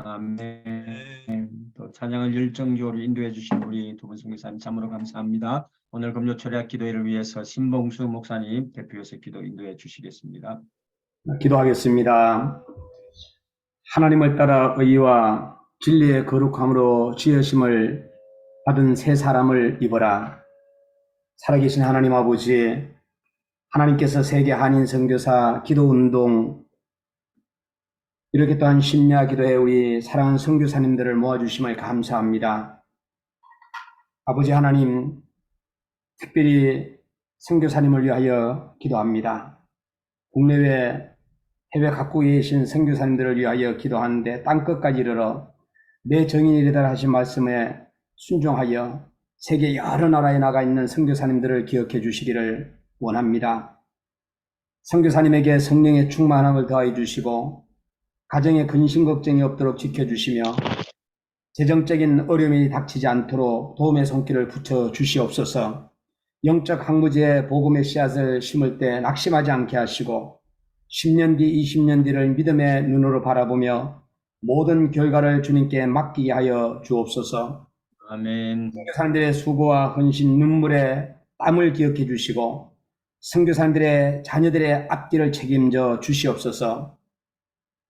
아멘. 또 찬양을 열정적으로 인도해 주신 우리 두 분 선교사님 참으로 감사합니다. 오늘 금요 철학 기도회를 위해서 신봉수 목사님 대표해서 기도 인도해 주시겠습니다. 기도하겠습니다. 하나님을 따라 의와 진리의 거룩함으로 지으심을 받은 새 사람을 입어라. 살아계신 하나님 아버지, 하나님께서 세계 한인 선교사 기도운동 이렇게 또한 심야 기도에 우리 사랑하는 선교사님들을 모아주심을 감사합니다. 아버지 하나님, 특별히 선교사님을 위하여 기도합니다. 국내외 해외 각국에 계신 선교사님들을 위하여 기도하는데 땅끝까지 이르러 내 정인이리다 하신 말씀에 순종하여 세계 여러 나라에 나가 있는 선교사님들을 기억해 주시기를 원합니다. 선교사님에게 성령의 충만함을 더하여 주시고 가정에 근심 걱정이 없도록 지켜주시며 재정적인 어려움이 닥치지 않도록 도움의 손길을 붙여 주시옵소서. 영적 학무지에 복음의 씨앗을 심을 때 낙심하지 않게 하시고 10년 뒤, 20년 뒤를 믿음의 눈으로 바라보며 모든 결과를 주님께 맡기게 하여 주옵소서. 아멘. 선교사님들의 수고와 헌신, 눈물의 땀을 기억해 주시고 선교사님들의 자녀들의 앞길을 책임져 주시옵소서.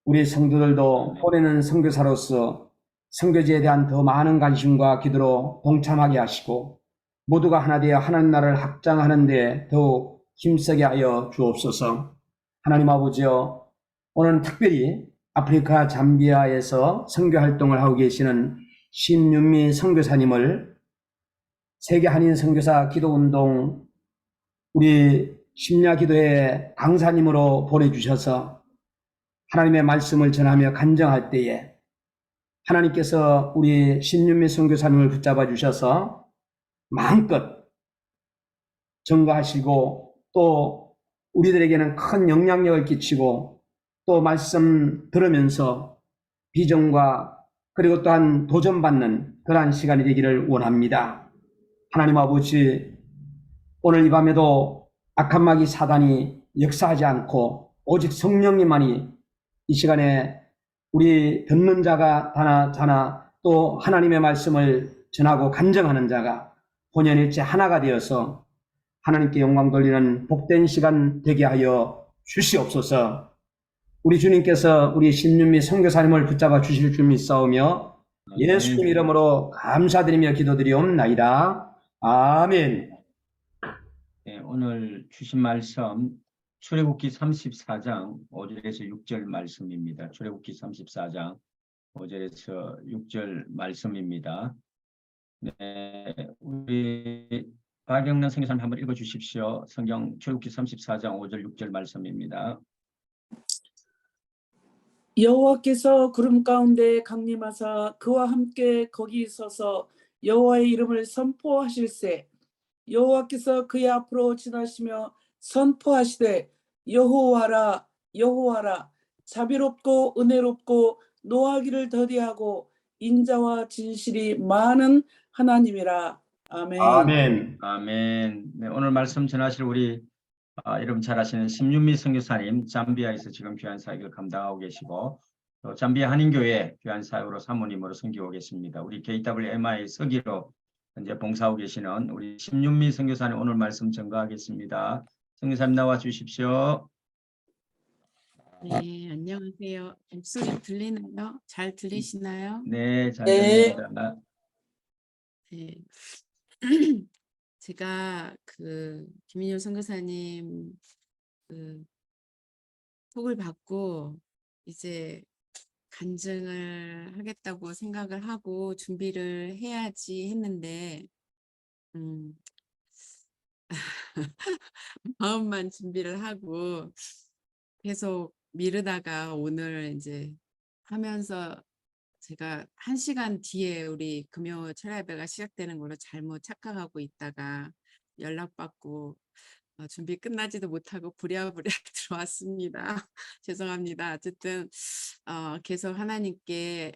우리 성도들도 보내는 선교사로서 선교지에 대한 더 많은 관심과 기도로 동참하게 하시고 모두가 하나 되어 하나님 나라를 확장하는 데 더욱 힘쓰게 하여 주옵소서. 하나님 아버지여, 오늘 특별히 아프리카 잠비아에서 선교활동을 하고 계시는 신윤미 선교사님을 세계 한인 선교사 기도운동 우리 심야기도회 강사님으로 보내주셔서 하나님의 말씀을 전하며 간증할 때에 하나님께서 우리 신윤미 선교사님을 붙잡아 주셔서 마음껏 증거하시고 또 우리들에게는 큰 영향력을 끼치고 또 말씀 들으면서 비전과 그리고 또한 도전받는 그러한 시간이 되기를 원합니다. 하나님 아버지, 오늘 이 밤에도 악한 마귀 사단이 역사하지 않고 오직 성령님만이 이 시간에 우리 듣는 자가 하나 또 하나님의 말씀을 전하고 간증하는 자가 혼연일체 하나가 되어서 하나님께 영광 돌리는 복된 시간 되게 하여 주시옵소서. 우리 주님께서 우리 신윤미 선교사님을 붙잡아 주실 줄 믿사오며 예수님 이름으로 감사드리며 기도드리옵나이다. 아멘. 네, 오늘 주신 말씀 출애굽기 34장 5절에서 6절 말씀입니다. 출애굽기 34장 5절에서 6절 말씀입니다. 네, 우리 박영란 선교사님 한번 읽어주십시오. 성경 출애굽기 34장 5절 6절 말씀입니다. 여호와께서 구름 가운데 강림하사 그와 함께 거기 서서 여호와의 이름을 선포하실세. 여호와께서 그의 앞으로 지나시며 선포하시되 여호와라 여호와라 자비롭고 은혜롭고 노하기를 더디하고 인자와 진실이 많은 하나님이라. 아멘. 아멘. 아멘. 네, 오늘 말씀 전하실 우리 여러분 잘 아시는 신윤미 선교사님 잠비아에서 지금 귀한 사역을 감당하고 계시고 또 잠비아 한인교회 귀한 사역으로 사모님으로 섬기고 계십니다. 우리 KWMI 서기로 현재 봉사하고 계시는 우리 신윤미 선교사님 오늘 말씀 전가하겠습니다. 선교사님 나와 주십시오. 네, 안녕하세요. 목소리 들리나요? 잘 들리시나요? 네, 잘 들립니다. 네. 제가 김민효 선교사님 톡을 받고 이제 간증을 하겠다고 생각을 하고 준비를 해야지 했는데 마음만 준비를 하고 계속 미루다가 오늘 이제 하면서 제가 1시간 뒤에 우리 금요 철야 예배가 시작되는 걸로 잘못 착각하고 있다가 연락받고 준비 끝나지도 못하고 부랴부랴 들어왔습니다. 죄송합니다. 어쨌든 계속 하나님께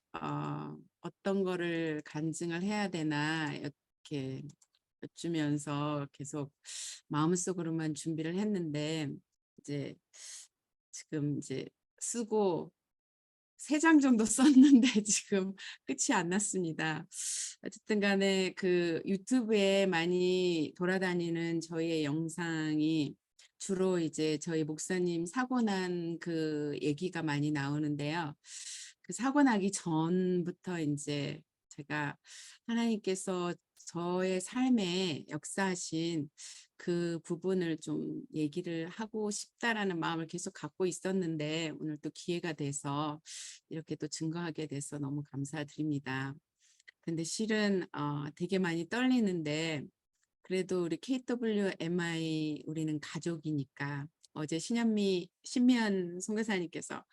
어떤 거를 간증을 해야 되나 이렇게 여쭈면서 계속 마음속으로만 준비를 했는데 이제 지금 이제 쓰고 3장 정도 썼는데 지금 끝이 안 났습니다. 어쨌든 간에 그 유튜브에 많이 돌아다니는 저희의 영상이 주로 이제 저희 목사님 사고 난 그 얘기가 많이 나오는데요. 그 사고 나기 전부터 이제 제가 하나님께서 저의 삶에 역사하신 그 부분을 좀 얘기를 하고 싶다라는 마음을 계속 갖고 있었는데 오늘 또 기회가 돼서 이렇게 또 증거하게 돼서 너무 감사드립니다. 근데 실은 되게 많이 떨리는데 그래도 우리 KWMI 우리는 가족이니까 어제 신미연 선교사님께서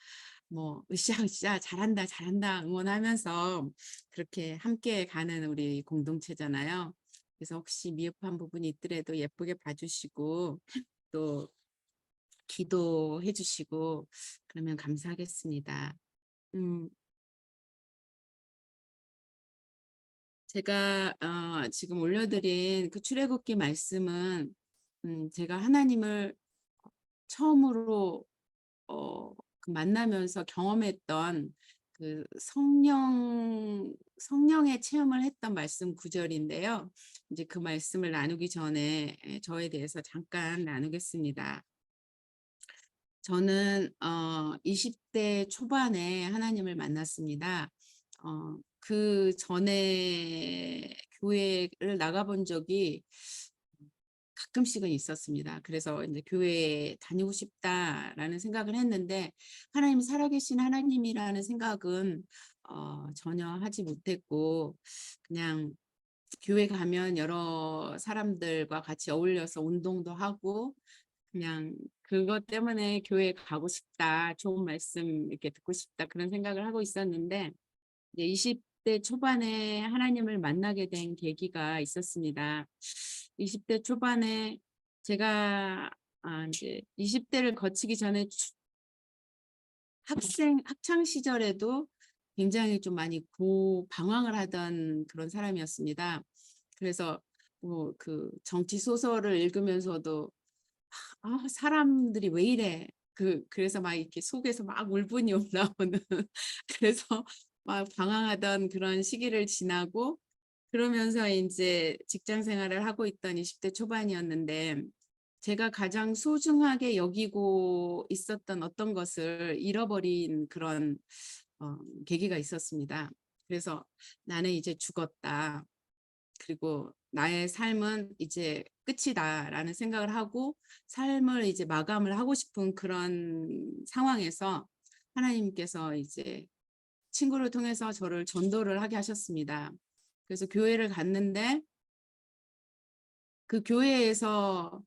뭐 으쌰으쌰 잘한다 잘한다 응원하면서 그렇게 함께 가는 우리 공동체잖아요. 그래서 혹시 미흡한 부분이 있더라도 예쁘게 봐주시고 또 기도해 주시고 그러면 감사하겠습니다. 제가 지금 올려드린 그 출애굽기 말씀은 제가 하나님을 처음으로 그 만나면서 경험했던 그 성령의 체험을 했던 말씀 구절인데요. 이제 그 말씀을 나누기 전에 저에 대해서 잠깐 나누겠습니다. 저는 20대 초반에 하나님을 만났습니다. 그 전에 교회를 나가본 적이 가끔씩은 있었습니다. 그래서 이제 교회에 다니고 싶다라는 생각을 했는데 하나님 살아계신 하나님이라는 생각은 전혀 하지 못했고 그냥 교회 가면 여러 사람들과 같이 어울려서 운동도 하고 그냥 그것 때문에 교회 가고 싶다, 좋은 말씀 이렇게 듣고 싶다 그런 생각을 하고 있었는데 이제 20대 초반에 하나님을 만나게 된 계기가 있었습니다. 20대 초반에 제가 이제 20대를 거치기 전에 학창 시절에도 굉장히 좀 많이 방황을 하던 그런 사람이었습니다. 그래서 뭐 그 정치 소설을 읽으면서도 사람들이 왜 이래? 그래서 막 이렇게 속에서 막 울분이 올라오는 그래서 막 방황하던 그런 시기를 지나고 그러면서 이제 직장 생활을 하고 있던 20대 초반이었는데 제가 가장 소중하게 여기고 있었던 어떤 것을 잃어버린 그런 계기가 있었습니다. 그래서 나는 이제 죽었다. 그리고 나의 삶은 이제 끝이다라는 생각을 하고 삶을 이제 마감을 하고 싶은 그런 상황에서 하나님께서 이제 친구를 통해서 저를 전도를 하게 하셨습니다. 그래서 교회를 갔는데 그 교회에서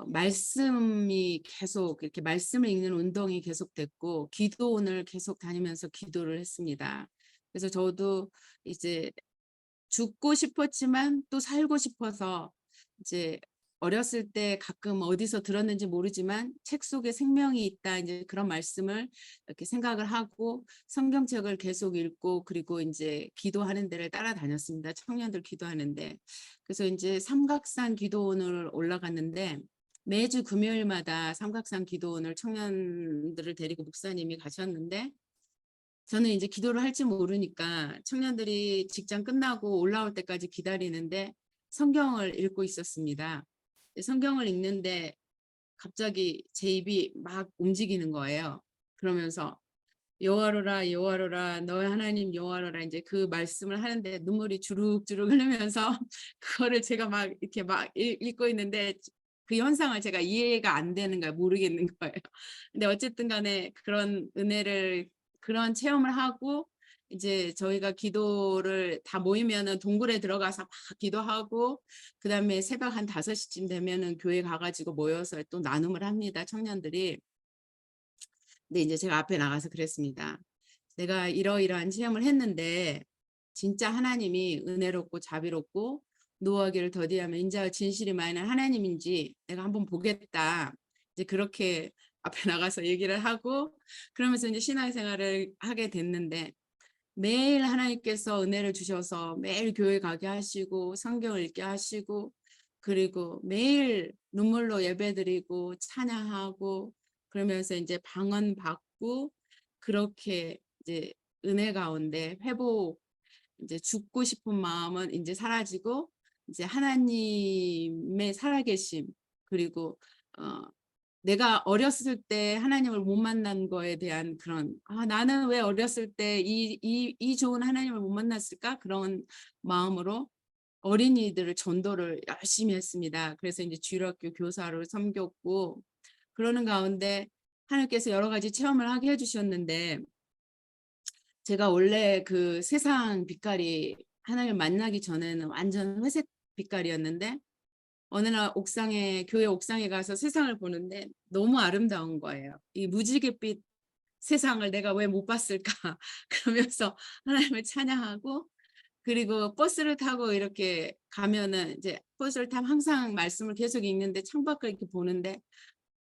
말씀이 계속 이렇게 말씀을 읽는 운동이 계속됐고 기도원을 계속 다니면서 기도를 했습니다. 그래서 저도 이제 죽고 싶었지만 또 살고 싶어서 이제 어렸을 때 가끔 어디서 들었는지 모르지만 책 속에 생명이 있다 이제 그런 말씀을 이렇게 생각을 하고 성경책을 계속 읽고 그리고 이제 기도하는 데를 따라다녔습니다. 청년들 기도하는데 그래서 이제 삼각산 기도원을 올라갔는데 매주 금요일마다 삼각산 기도원을 청년들을 데리고 목사님이 가셨는데 저는 이제 기도를 할지 모르니까 청년들이 직장 끝나고 올라올 때까지 기다리는데 성경을 읽고 있었습니다. 성경을 읽는데 갑자기 제 입이 막 움직이는 거예요. 그러면서 여호와로라 여호와로라 너의 하나님 여호와로라 이제 그 말씀을 하는데 눈물이 주룩주룩 흐르면서 그거를 제가 막 이렇게 막 읽고 있는데 그 현상을 제가 이해가 안 되는 거예요. 모르겠는 거예요. 근데 어쨌든 간에 그런 은혜를 그런 체험을 하고 이제 저희가 기도를 다 모이면은 동굴에 들어가서 막 기도하고 그다음에 새벽 한 5시쯤 되면은 교회 가가지고 모여서 또 나눔을 합니다. 청년들이. 근데 이제 제가 앞에 나가서 그랬습니다. 내가 이러이러한 체험을 했는데 진짜 하나님이 은혜롭고 자비롭고 노하기를 더디하면 인자와 진실이 많은 하나님인지 내가 한번 보겠다. 이제 그렇게 앞에 나가서 얘기를 하고 그러면서 이제 신앙생활을 하게 됐는데 매일 하나님께서 은혜를 주셔서 매일 교회 가게 하시고 성경을 읽게 하시고 그리고 매일 눈물로 예배드리고 찬양하고 그러면서 이제 방언 받고 그렇게 이제 은혜 가운데 회복, 이제 죽고 싶은 마음은 이제 사라지고 이제 하나님의 살아계심, 그리고 내가 어렸을 때 하나님을 못 만난 거에 대한 그런, 나는 왜 어렸을 때 이 좋은 하나님을 못 만났을까? 그런 마음으로 어린이들을 전도를 열심히 했습니다. 그래서 이제 주일학교 교사로 섬겼고, 그러는 가운데 하나님께서 여러 가지 체험을 하게 해주셨는데, 제가 원래 그 세상 빛깔이 하나님을 만나기 전에는 완전 회색 빛깔이었는데, 어느 날 교회 옥상에 가서 세상을 보는데 너무 아름다운 거예요. 이 무지갯빛 세상을 내가 왜 못 봤을까? 그러면서 하나님을 찬양하고, 그리고 버스를 타고 이렇게 가면은 이제 버스를 타면 항상 말씀을 계속 읽는데 창밖을 이렇게 보는데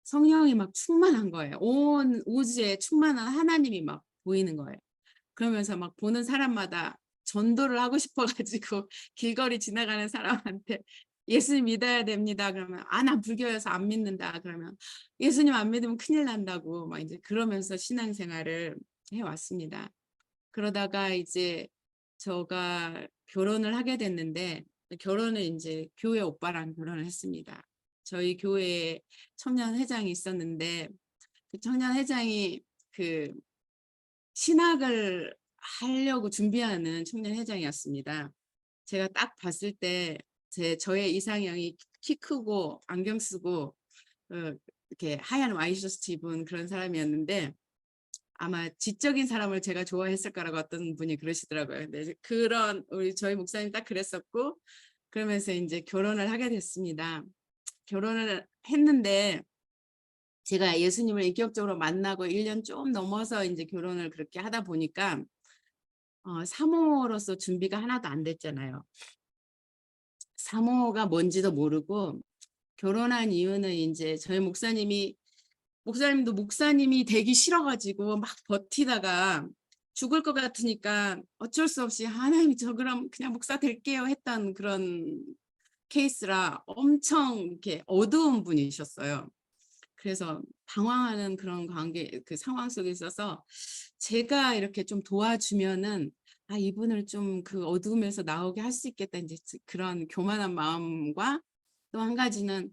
성령이 막 충만한 거예요. 온 우주에 충만한 하나님이 막 보이는 거예요. 그러면서 막 보는 사람마다 전도를 하고 싶어가지고 길거리 지나가는 사람한테 예수님 믿어야 됩니다. 그러면 난 불교여서 안 믿는다. 그러면 예수님 안 믿으면 큰일 난다고 막 이제 그러면서 신앙생활을 해왔습니다. 그러다가 이제 제가 결혼을 하게 됐는데, 결혼을 이제 교회 오빠랑 결혼을 했습니다. 저희 교회에 청년 회장이 있었는데, 그 청년 회장이 그 신학을 하려고 준비하는 청년 회장이었습니다. 제가 딱 봤을 때 저의 이상형이 키 크고 안경 쓰고 이렇게 하얀 와이셔츠 입은 그런 사람이었는데, 아마 지적인 사람을 제가 좋아했을 거라고 어떤 분이 그러시더라고요. 근데 그런 저희 목사님 딱 그랬었고, 그러면서 이제 결혼을 하게 됐습니다. 결혼을 했는데 제가 예수님을 인격적으로 만나고 1년 좀 넘어서 이제 결혼을 그렇게 하다 보니까 사모로서 준비가 하나도 안 됐잖아요. 사모가 뭔지도 모르고, 결혼한 이유는 이제 저희 목사님도 목사님이 되기 싫어가지고 막 버티다가 죽을 것 같으니까 어쩔 수 없이 하나님 저 그럼 그냥 목사 될게요 했던 그런 케이스라 엄청 이렇게 어두운 분이셨어요. 그래서 방황하는 그런 그 상황 속에 있어서 제가 이렇게 좀 도와주면은 이분을 좀 그 어두움에서 나오게 할 수 있겠다, 이제 그런 교만한 마음과, 또 한 가지는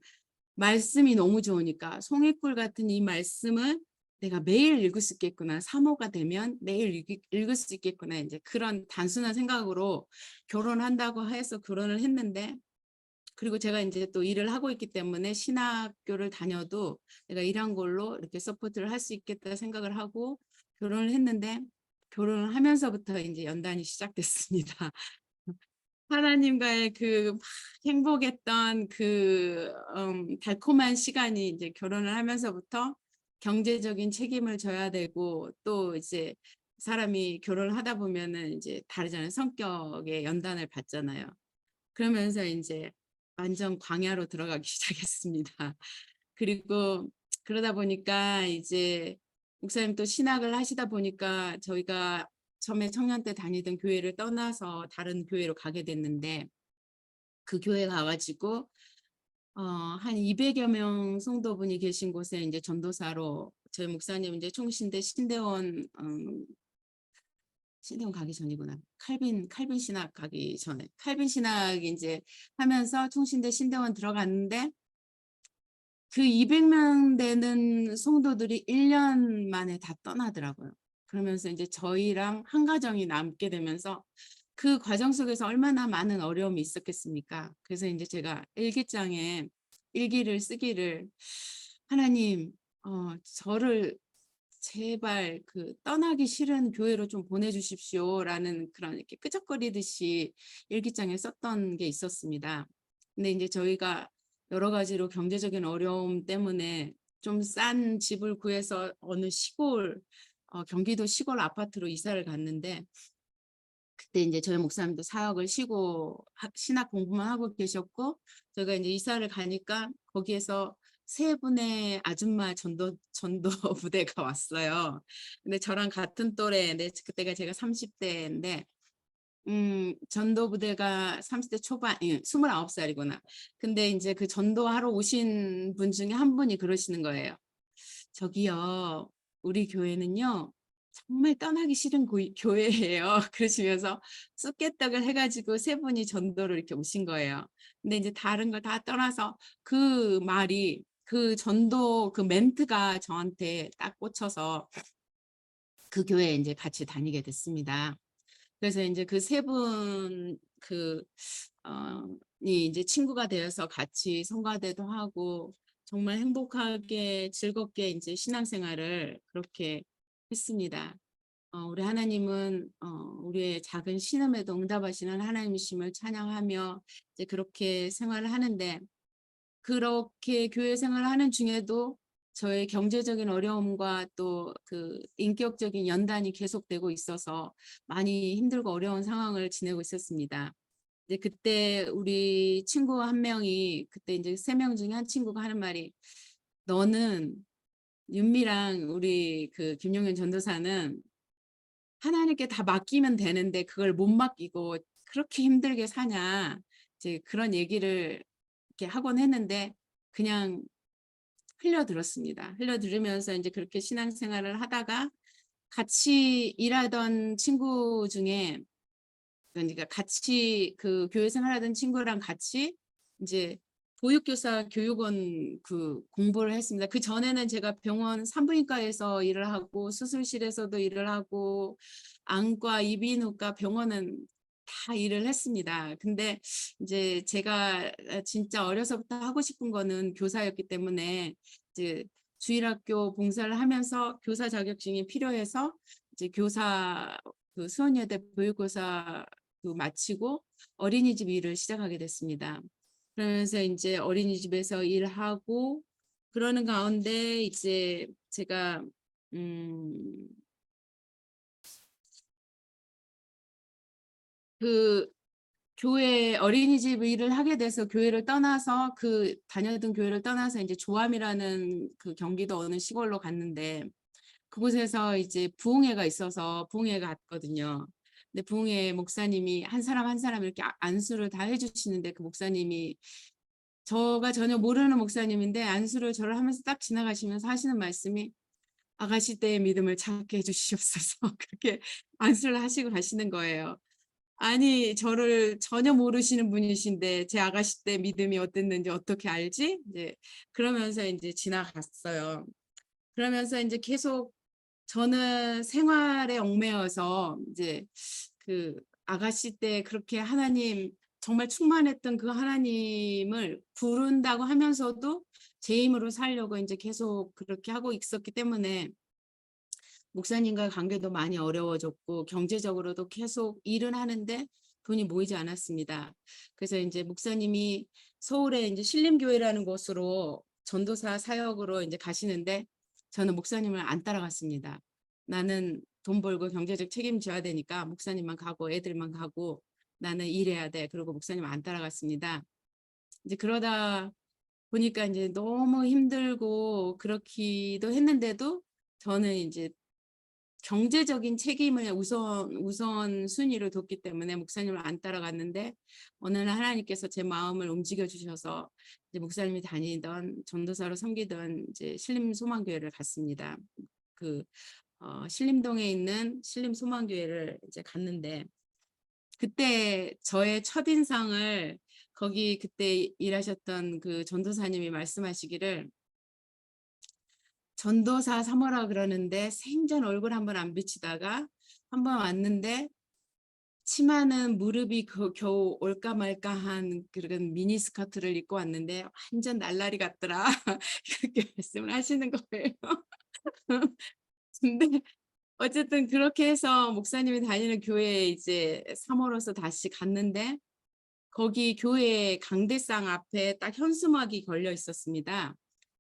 말씀이 너무 좋으니까 송이꿀 같은 이 말씀을 내가 매일 읽을 수 있겠구나, 사모가 되면 매일 읽을 수 있겠구나, 이제 그런 단순한 생각으로 결혼한다고 해서 결혼을 했는데, 그리고 제가 이제 또 일을 하고 있기 때문에 신학교를 다녀도 내가 일한 걸로 이렇게 서포트를 할 수 있겠다 생각을 하고 결혼을 했는데, 결혼을 하면서부터 이제 연단이 시작됐습니다. 하나님과의 그 막 행복했던 그 달콤한 시간이 이제 결혼을 하면서부터 경제적인 책임을 져야 되고, 또 이제 사람이 결혼을 하다 보면은 이제 다르잖아요. 성격의 연단을 받잖아요. 그러면서 이제 완전 광야로 들어가기 시작했습니다. 그리고 그러다 보니까 이제 목사님 또 신학을 하시다 보니까 저희가 처음에 청년 때 다니던 교회를 떠나서 다른 교회로 가게 됐는데, 그 교회 가가지고 한 200여 명 성도분이 계신 곳에 이제 전도사로, 저희 목사님 이제 총신대 신대원 가기 전이구나. 칼빈 신학 가기 전에 칼빈 신학 이제 하면서 총신대 신대원 들어갔는데, 그 200명 되는 성도들이 1년 만에 다 떠나더라고요. 그러면서 이제 저희랑 한 가정이 남게 되면서 그 과정 속에서 얼마나 많은 어려움이 있었겠습니까? 그래서 이제 제가 일기장에 일기를 쓰기를, 하나님, 저를 제발 그 떠나기 싫은 교회로 좀 보내주십시오라는 그런 이렇게 끄적거리듯이 일기장에 썼던 게 있었습니다. 근데 이제 저희가 여러 가지로 경제적인 어려움 때문에 좀 싼 집을 구해서 어느 시골, 경기도 시골 아파트로 이사를 갔는데, 그때 이제 저희 목사님도 사역을 쉬고 신학 공부만 하고 계셨고, 저희가 이제 이사를 가니까 거기에서 3분의 아줌마 전도 부대가 왔어요. 근데 저랑 같은 또래, 그때가 제가 30대인데 전도 부대가 30대 초반, 29살이구나. 근데 이제 그 전도하러 오신 분 중에 한 분이 그러시는 거예요. 저기요, 우리 교회는요 정말 떠나기 싫은 교회예요. 그러시면서 쑥개떡을 해가지고 세 분이 전도를 이렇게 오신 거예요. 근데 이제 다른 걸 다 떠나서 그 말이 그 전도 그 멘트가 저한테 딱 꽂혀서 그 교회에 이제 같이 다니게 됐습니다. 그래서 이제 그 세 분 이 이제 친구가 되어서 같이 성가대도 하고 정말 행복하게 즐겁게 이제 신앙생활을 그렇게 했습니다. 우리 하나님은 우리의 작은 신음에도 응답하시는 하나님이심을 찬양하며 이제 그렇게 생활을 하는데, 그렇게 교회 생활을 하는 중에도 저의 경제적인 어려움과 또 그 인격적인 연단이 계속되고 있어서 많이 힘들고 어려운 상황을 지내고 있었습니다. 이제 그때 우리 친구 한 명이, 그때 이제 3명 중에 한 친구가 하는 말이, 너는 윤미랑 우리 그 김용현 전도사는 하나님께 다 맡기면 되는데 그걸 못 맡기고 그렇게 힘들게 사냐, 이제 그런 얘기를 이렇게 하곤 했는데 그냥 흘려들었습니다. 흘려들으면서 이제 그렇게 신앙생활을 하다가 같이 일하던 친구 중에, 그러니까 같이 그 교회 생활하던 친구랑 같이 이제 보육교사 교육원 그 공부를 했습니다. 그 전에는 제가 병원 산부인과에서 일을 하고 수술실에서도 일을 하고 안과, 이비인후과, 병원은 다 일을 했습니다. 근데 이제 제가 진짜 어려서부터 하고 싶은 거는 교사였기 때문에 이제 주일학교 봉사를 하면서 교사 자격증이 필요해서 이제 교사 그 수원여대 보육교사 마치고 어린이집 일을 시작하게 됐습니다. 그러면서 이제 어린이집에서 일하고 그러는 가운데 이제 제가 그 교회 어린이집 일을 하게 돼서 교회를 떠나서 그 다녔던 교회를 떠나서 이제 조암이라는 그 경기도 어느 시골로 갔는데, 그곳에서 이제 부흥회가 있어서 부흥회 갔거든요. 근데 부흥회 목사님이 한 사람 한 사람 이렇게 안수를 다 해주시는데, 그 목사님이 저가 전혀 모르는 목사님인데 안수를 저를 하면서 딱 지나가시면서 하시는 말씀이, 아가씨 때의 믿음을 찾게 해주시옵소서. 그렇게 안수를 하시고 가시는 거예요. 아니, 저를 전혀 모르시는 분이신데 제 아가씨 때 믿음이 어땠는지 어떻게 알지? 이제 그러면서 이제 지나갔어요. 그러면서 이제 계속 저는 생활에 얽매여서 이제 그 아가씨 때 그렇게 하나님 정말 충만했던 그 하나님을 부른다고 하면서도 제 힘으로 살려고 이제 계속 그렇게 하고 있었기 때문에 목사님과 관계도 많이 어려워졌고 경제적으로도 계속 일은 하는데 돈이 모이지 않았습니다. 그래서 이제 목사님이 서울에 이제 신림교회라는 곳으로 전도사 사역으로 이제 가시는데 저는 목사님을 안 따라갔습니다. 나는 돈 벌고 경제적 책임져야 되니까 목사님만 가고 애들만 가고 나는 일해야 돼. 그리고 목사님 안 따라갔습니다. 이제 그러다 보니까 이제 너무 힘들고 그렇기도 했는데도 저는 이제 경제적인 책임을 우선 순위로 뒀기 때문에 목사님을 안 따라갔는데, 어느 날 하나님께서 제 마음을 움직여 주셔서 이제 목사님이 다니던 전도사로 섬기던 이제 신림소망교회를 갔습니다. 그 신림동에 있는 신림소망교회를 이제 갔는데, 그때 저의 첫인상을 거기 그때 일하셨던 그 전도사님이 말씀하시기를, 전도사 삼호라 그러는데 생전 얼굴 한번 안 비치다가 한번 왔는데 치마는 무릎이 겨우 올까 말까한 그런 미니스커트를 입고 왔는데 완전 날라리 같더라. 그렇게 말씀을 하시는 거예요. 근데 어쨌든 그렇게 해서 목사님이 다니는 교회에 이제 사모로서 다시 갔는데, 거기 교회 강대상 앞에 딱 현수막이 걸려 있었습니다.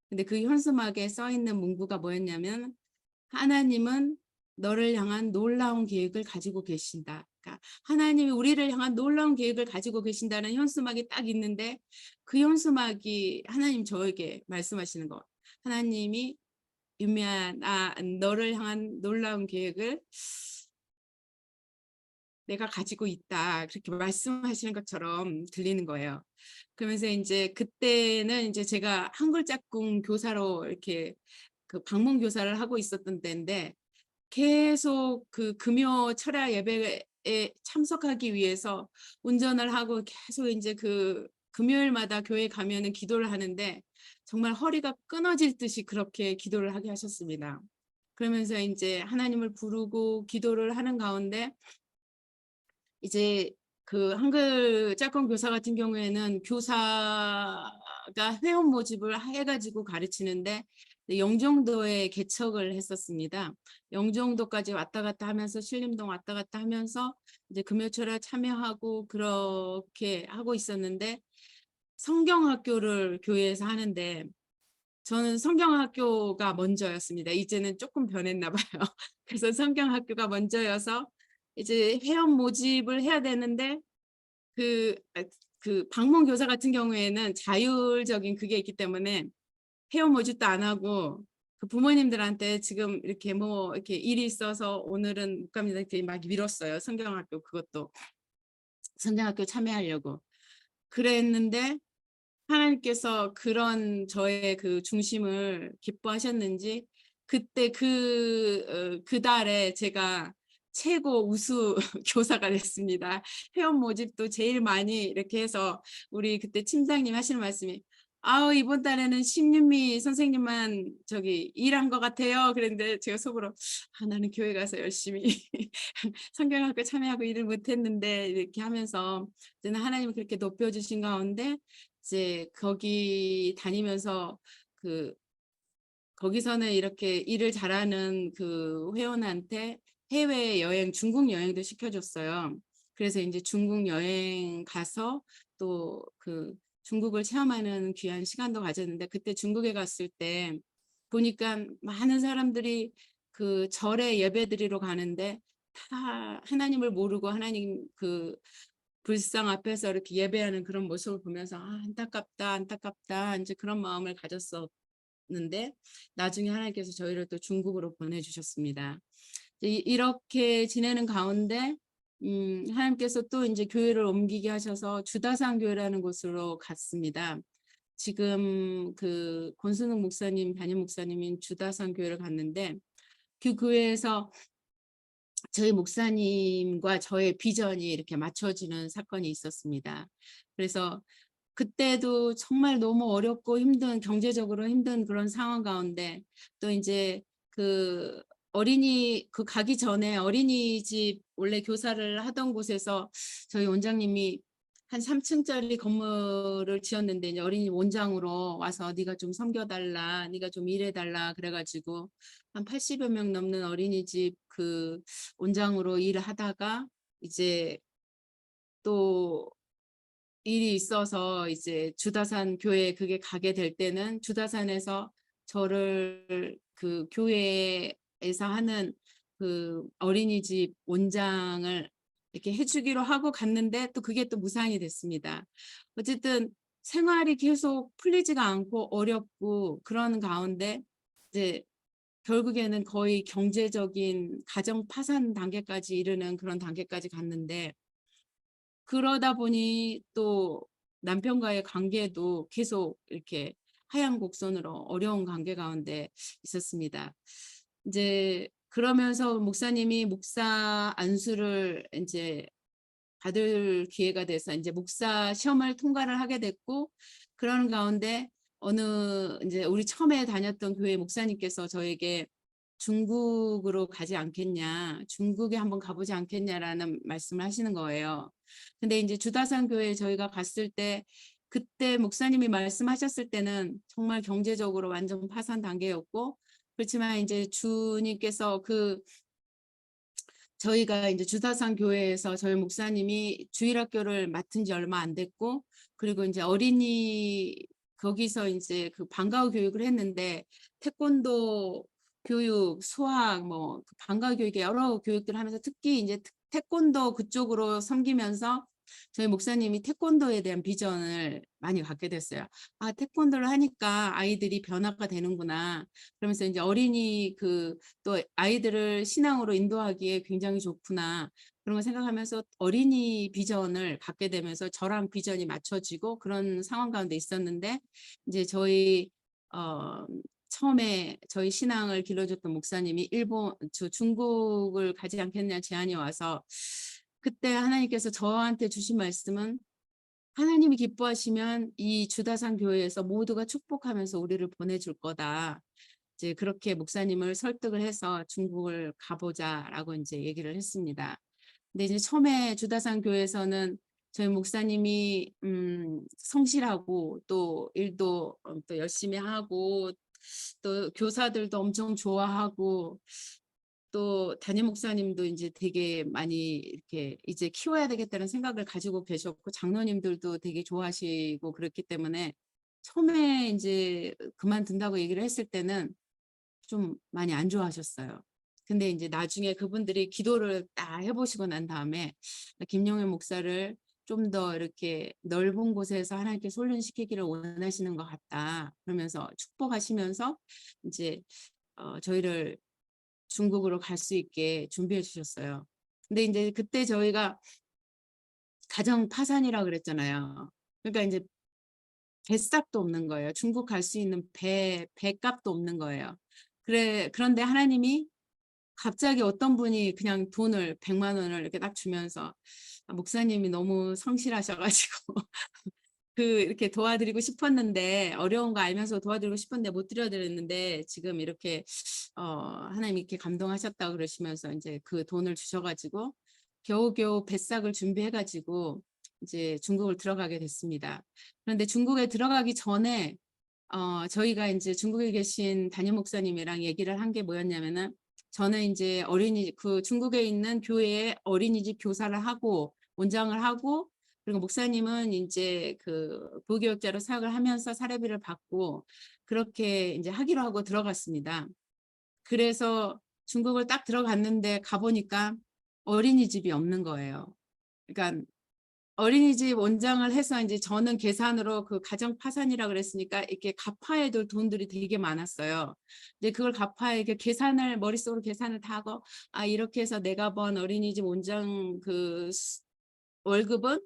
근데 그 현수막에 써 있는 문구가 뭐였냐면, 하나님은 너를 향한 놀라운 계획을 가지고 계신다. 그러니까 하나님이 우리를 향한 놀라운 계획을 가지고 계신다는 현수막이 딱 있는데, 그 현수막이 하나님 저에게 말씀하시는 거. 하나님이 유미야, 너를 향한 놀라운 계획을 내가 가지고 있다. 그렇게 말씀하시는 것처럼 들리는 거예요. 그러면서 이제 그때는 이제 제가 한글 짝꿍 교사로 이렇게 그 방문 교사를 하고 있었던 때인데, 계속 그 금요 철야 예배에 참석하기 위해서 운전을 하고 계속 이제 그 금요일마다 교회 가면은 기도를 하는데 정말 허리가 끊어질 듯이 그렇게 기도를 하게 하셨습니다. 그러면서 이제 하나님을 부르고 기도를 하는 가운데 이제 그 한글 짝꿍 교사 같은 경우에는 교사가 회원 모집을 해가지고 가르치는데 영종도에 개척을 했었습니다. 영종도까지 왔다 갔다 하면서 신림동 왔다 갔다 하면서 이제 금요철에 참여하고 그렇게 하고 있었는데 성경학교를 교회에서 하는데 저는 성경학교가 먼저였습니다. 이제는 조금 변했나 봐요. 그래서 성경학교가 먼저여서 이제 회원 모집을 해야 되는데 그 방문 교사 같은 경우에는 자율적인 그게 있기 때문에 회원 모집도 안 하고 그 부모님들한테 지금 이렇게 뭐 이렇게 일이 있어서 오늘은 못 갑니다. 이렇게 막 밀었어요. 성경학교 그것도 성경학교 참여하려고 그랬는데 하나님께서 그런 저의 그 중심을 기뻐하셨는지 그때 그 달에 제가 최고 우수 교사가 됐습니다. 회원 모집도 제일 많이 이렇게 해서 우리 그때 팀장님 하시는 말씀이 아우 이번 달에는 심윤미 선생님만 저기 일한 것 같아요. 그랬는데 제가 속으로 아, 나는 교회 가서 열심히 성경학교 참여하고 일을 못했는데 이렇게 하면서 저는 하나님을 그렇게 높여주신 가운데 이제 거기 다니면서 거기서는 이렇게 일을 잘하는 그 회원한테 해외 여행, 중국 여행도 시켜줬어요. 그래서 이제 중국 여행 가서 또 그 중국을 체험하는 귀한 시간도 가졌는데 그때 중국에 갔을 때 보니까 많은 사람들이 그 절에 예배드리러 가는데 다 하나님을 모르고 하나님 그 불상 앞에서 이렇게 예배하는 그런 모습을 보면서 아, 안타깝다, 안타깝다 이제 그런 마음을 가졌었는데 나중에 하나님께서 저희를 또 중국으로 보내주셨습니다. 이렇게 지내는 가운데 하나님께서 또 이제 교회를 옮기게 하셔서 주다산 교회라는 곳으로 갔습니다. 지금 그 권순욱 목사님, 담임 목사님인 주다산 교회를 갔는데 그 교회에서 저희 목사님과 저의 비전이 이렇게 맞춰지는 사건이 있었습니다. 그래서 그때도 정말 너무 어렵고 힘든 경제적으로 힘든 그런 상황 가운데 또 이제 그 가기 전에 어린이집 원래 교사를 하던 곳에서 저희 원장님이 한 3층짜리 건물을 지었는데 이제 어린이 원장으로 와서 네가 좀 섬겨달라, 네가 좀 일해달라 그래가지고 한 80여 명 넘는 어린이집 그 원장으로 일을 하다가 이제 또 일이 있어서 이제 주다산 교회에 그게 가게 될 때는 주다산에서 저를 그 교회에서 하는 그 어린이집 원장을 이렇게 해주기로 하고 갔는데 또 그게 또 무산이 됐습니다. 어쨌든 생활이 계속 풀리지가 않고 어렵고 그런 가운데 이제 결국에는 거의 경제적인 가정 파산 단계까지 이르는 그런 단계까지 갔는데 그러다 보니 또 남편과의 관계도 계속 이렇게 하얀 곡선으로 어려운 관계 가운데 있었습니다. 이제 그러면서 목사님이 목사 안수를 이제 받을 기회가 돼서 이제 목사 시험을 통과를 하게 됐고 그러는 가운데 어느 이제 우리 처음에 다녔던 교회 목사님께서 저에게 중국으로 가지 않겠냐, 중국에 한번 가보지 않겠냐라는 말씀을 하시는 거예요. 근데 이제 주다산 교회에 저희가 갔을 때 그때 목사님이 말씀하셨을 때는 정말 경제적으로 완전 파산 단계였고 그렇지만 이제 주님께서 저희가 이제 주다산 교회에서 저희 목사님이 주일학교를 맡은 지 얼마 안 됐고 그리고 이제 거기서 이제 그 방과후 교육을 했는데 태권도 교육, 수학, 뭐 방과후 교육에 여러 교육들을 하면서 특히 이제 태권도 그쪽으로 섬기면서 저희 목사님이 태권도에 대한 비전을 많이 갖게 됐어요. 아, 태권도를 하니까 아이들이 변화가 되는구나. 그러면서 이제 어린이 또 아이들을 신앙으로 인도하기에 굉장히 좋구나. 그런 걸 생각하면서 어린이 비전을 갖게 되면서 저랑 비전이 맞춰지고 그런 상황 가운데 있었는데 이제 저희 처음에 저희 신앙을 길러줬던 목사님이 중국을 가지 않겠냐 제안이 와서 그때 하나님께서 저한테 주신 말씀은 하나님이 기뻐하시면 이 주다산 교회에서 모두가 축복하면서 우리를 보내줄 거다. 이제 그렇게 목사님을 설득을 해서 중국을 가보자라고 이제 얘기를 했습니다. 근데 이제 처음에 주다산 교회에서는 저희 목사님이 성실하고 또 일도 또 열심히 하고 또 교사들도 엄청 좋아하고 또 담임 목사님도 이제 되게 많이 이렇게 이제 키워야 되겠다는 생각을 가지고 계셨고 장로님들도 되게 좋아하시고 그랬기 때문에 처음에 이제 그만둔다고 얘기를 했을 때는 좀 많이 안 좋아하셨어요. 근데 이제 나중에 그분들이 기도를 딱 해보시고 난 다음에 김용현 목사를 좀 더 이렇게 넓은 곳에서 하나님께서 훈련시키기를 원하시는 것 같다. 그러면서 축복하시면서 이제 저희를 중국으로 갈 수 있게 준비해 주셨어요. 근데 이제 그때 저희가 가정 파산이라 그랬잖아요. 그러니까 이제 뱃삭도 없는 거예요. 중국 갈 수 있는 배값도 없는 거예요. 그런데 하나님이 갑자기 어떤 분이 그냥 돈을 100만 원을 이렇게 딱 주면서 목사님이 너무 성실하셔가지고 이렇게 도와드리고 싶었는데 어려운 거 알면서 도와드리고 싶었는데 못 드려드렸는데 지금 이렇게 하나님 이렇게 감동하셨다고 그러시면서 이제 그 돈을 주셔가지고 겨우겨우 뱃삭을 준비해가지고 이제 중국을 들어가게 됐습니다. 그런데 중국에 들어가기 전에 저희가 이제 중국에 계신 담임 목사님이랑 얘기를 한 게 뭐였냐면은 저는 이제 중국에 있는 교회에 어린이집 교사를 하고 원장을 하고 그리고 목사님은 이제 부교육자로 사역을 하면서 사례비를 받고 그렇게 이제 하기로 하고 들어갔습니다. 그래서 중국을 딱 들어갔는데 가보니까 어린이집이 없는 거예요. 그러니까 어린이집 원장을 해서 이제 저는 계산으로 가정 파산이라 그랬으니까 이렇게 갚아야 될 돈들이 되게 많았어요. 근데 그걸 갚아야 이게 머릿속으로 계산을 다 하고 이렇게 해서 내가 번 어린이집 원장 월급은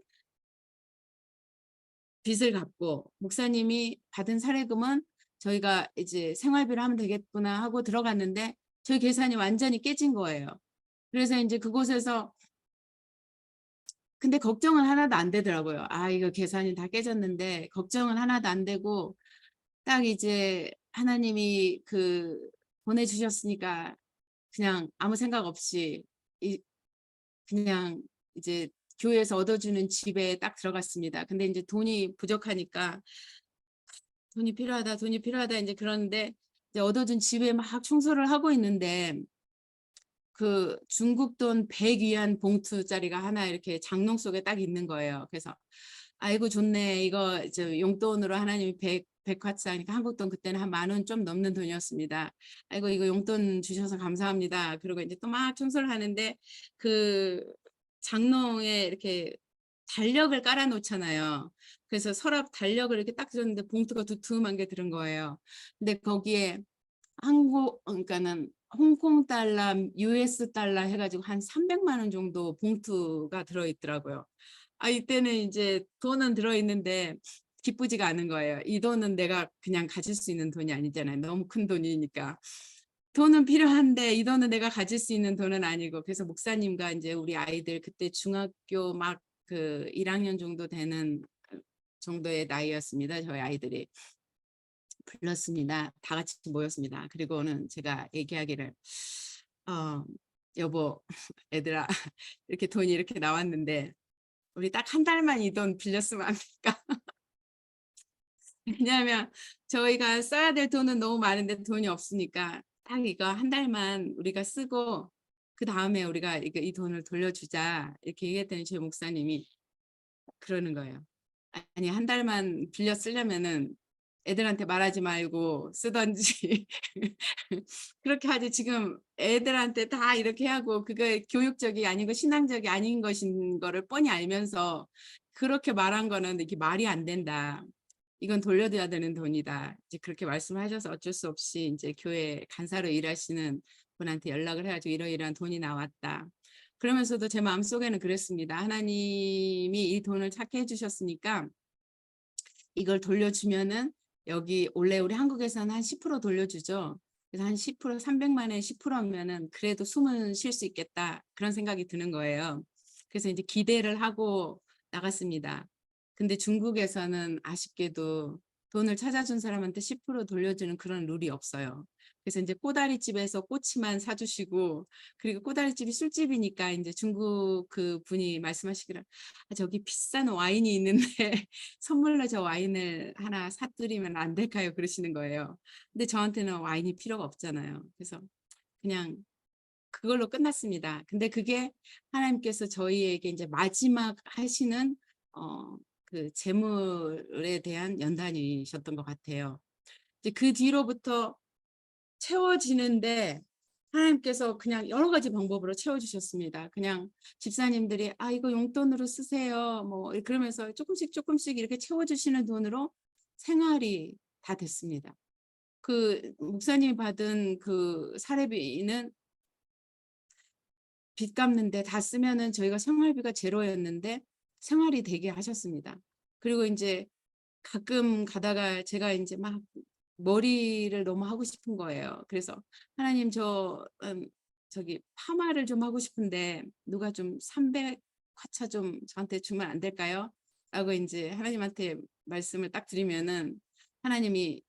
빚을 갚고 목사님이 받은 사례금은 저희가 이제 생활비를 하면 되겠구나 하고 들어갔는데 저희 계산이 완전히 깨진 거예요. 그래서 이제 그곳에서 근데 걱정은 하나도 안 되더라고요. 이거 계산이 다 깨졌는데 걱정은 하나도 안 되고 딱 이제 하나님이 보내주셨으니까 그냥 아무 생각 없이 그냥 이제 교회에서 얻어주는 집에 딱 들어갔습니다. 근데 이제 돈이 부족하니까 돈이 필요하다 이제 그러는데 이제 얻어준 집에 막 청소를 하고 있는데 중국 돈 100위안 봉투짜리가 하나 이렇게 장롱 속에 딱 있는 거예요. 그래서 아이고 좋네. 이거 용돈으로 하나님이 백화츠 하니까 한국 돈 그때는 한 10,000원 좀 넘는 돈이었습니다. 아이고 이거 용돈 주셔서 감사합니다. 그리고 이제 또 막 청소를 하는데 장롱에 이렇게 달력을 깔아 놓잖아요. 그래서 서랍 달력을 이렇게 딱 줬는데 봉투가 두툼한 게 들은 거예요. 근데 거기에 그러니까는 홍콩 달러, US 달러 해가지고 한 300만 원 정도 봉투가 들어있더라고요. 이때는 이제 돈은 들어있는데 기쁘지가 않은 거예요. 이 돈은 내가 그냥 가질 수 있는 돈이 아니잖아요. 너무 큰 돈이니까. 돈은 필요한데 이 돈은 내가 가질 수 있는 돈은 아니고 그래서 목사님과 이제 우리 아이들 그때 중학교 막 1학년 정도 되는 정도의 나이였습니다. 저희 아이들이. 불렀습니다. 다 같이 모였습니다. 그리고는 제가 얘기하기를 여보 애들아 이렇게 돈이 이렇게 나왔는데 우리 딱 한 달만 이 돈 빌렸으면 안 될까? 왜냐하면 저희가 써야 될 돈은 너무 많은데 돈이 없으니까 딱 이거 한 달만 우리가 쓰고 그 다음에 우리가 이 돈을 돌려주자 이렇게 얘기했더니 저희 목사님이 그러는 거예요. 아니 한 달만 빌려 쓰려면은 애들한테 말하지 말고 쓰던지 그렇게 하지 지금 애들한테 다 이렇게 하고 그게 교육적이 아니고 신앙적이 아닌 것인 거를 뻔히 알면서 그렇게 말한 거는 이게 말이 안 된다. 이건 돌려줘야 되는 돈이다. 이제 그렇게 말씀하셔서 어쩔 수 없이 이제 교회 간사로 일하시는 분한테 연락을 해가지고 이러이러한 돈이 나왔다. 그러면서도 제 마음속에는 그랬습니다. 하나님이 이 돈을 찾게 해주셨으니까 이걸 돌려주면은 여기 원래 우리 한국에서는 한 10% 돌려주죠. 그래서 한 10%, 300만에 10%면은 그래도 숨은 쉴 수 있겠다. 그런 생각이 드는 거예요. 그래서 이제 기대를 하고 나갔습니다. 근데 중국에서는 아쉽게도 돈을 찾아준 사람한테 10% 돌려주는 그런 룰이 없어요. 그래서 이제 꼬다리집에서 꼬치만 사주시고, 그리고 꼬다리집이 술집이니까 이제 중국 그 분이 말씀하시기를, 아, 저기 비싼 와인이 있는데 선물로 저 와인을 하나 사드리면 안 될까요? 그러시는 거예요. 근데 저한테는 와인이 필요가 없잖아요. 그래서 그냥 그걸로 끝났습니다. 근데 그게 하나님께서 저희에게 이제 마지막 하시는 그 재물에 대한 연단이셨던 것 같아요. 이제 그 뒤로부터 채워지는데 하나님께서 그냥 여러 가지 방법으로 채워주셨습니다. 그냥 집사님들이 아 이거 용돈으로 쓰세요. 뭐 그러면서 조금씩 조금씩 이렇게 채워주시는 돈으로 생활이 다 됐습니다. 그 목사님이 받은 그 사례비는 빚 갚는데 다 쓰면은 저희가 생활비가 제로였는데 생활이 되게 하셨습니다. 그리고 이제 가끔 가다가 제가 이제 막 머리를 너무 하고 싶은 거예요. 그래서 하나님 저기 파마를 좀 하고 싶은데 누가 좀 300화차 좀 저한테 주면 안 될까요? 라고 이제 하나님한테 말씀을 딱 드리면은 하나님이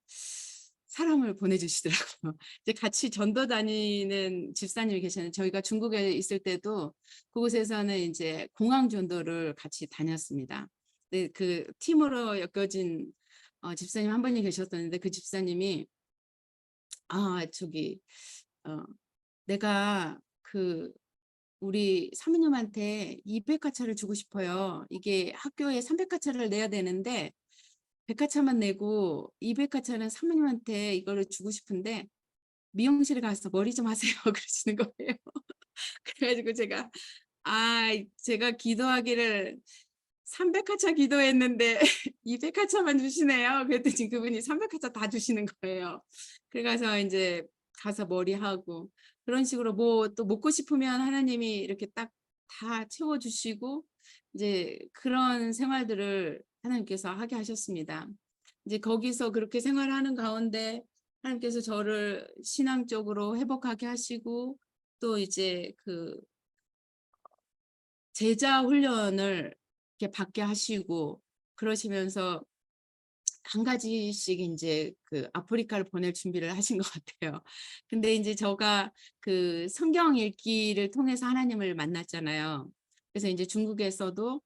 사람을 보내주시더라고요. 이제 같이 전도 다니는 집사님이 계셨는데 저희가 중국에 있을 때도 그곳에서는 이제 공항 전도를 같이 다녔습니다. 네, 그 팀으로 엮여진 집사님 한 분이 계셨었는데 그 집사님이 아 저기 내가 그 우리 사모님한테 200화차를 주고 싶어요. 이게 학교에 300화차를 내야 되는데 100화차만 내고 200화차는 사모님한테 이거를 주고 싶은데 미용실에 가서 머리 좀 하세요. 그러시는 거예요. 그래가지고 제가 기도하기를 300화차 기도했는데 200화차만 주시네요. 그랬더니 그분이 300화차 다 주시는 거예요. 그래서 이제 가서 머리하고 그런 식으로 뭐 또 먹고 싶으면 하나님이 이렇게 딱 다 채워주시고 이제 그런 생활들을 하나님께서 하게 하셨습니다. 이제 거기서 그렇게 생활하는 가운데 하나님께서 저를 신앙적으로 회복하게 하시고 또 이제 그 제자 훈련을 이렇게 받게 하시고 그러시면서 한 가지씩 이제 그 아프리카를 보낼 준비를 하신 것 같아요. 근데 이제 제가 그 성경 읽기를 통해서 하나님을 만났잖아요. 그래서 이제 중국에서도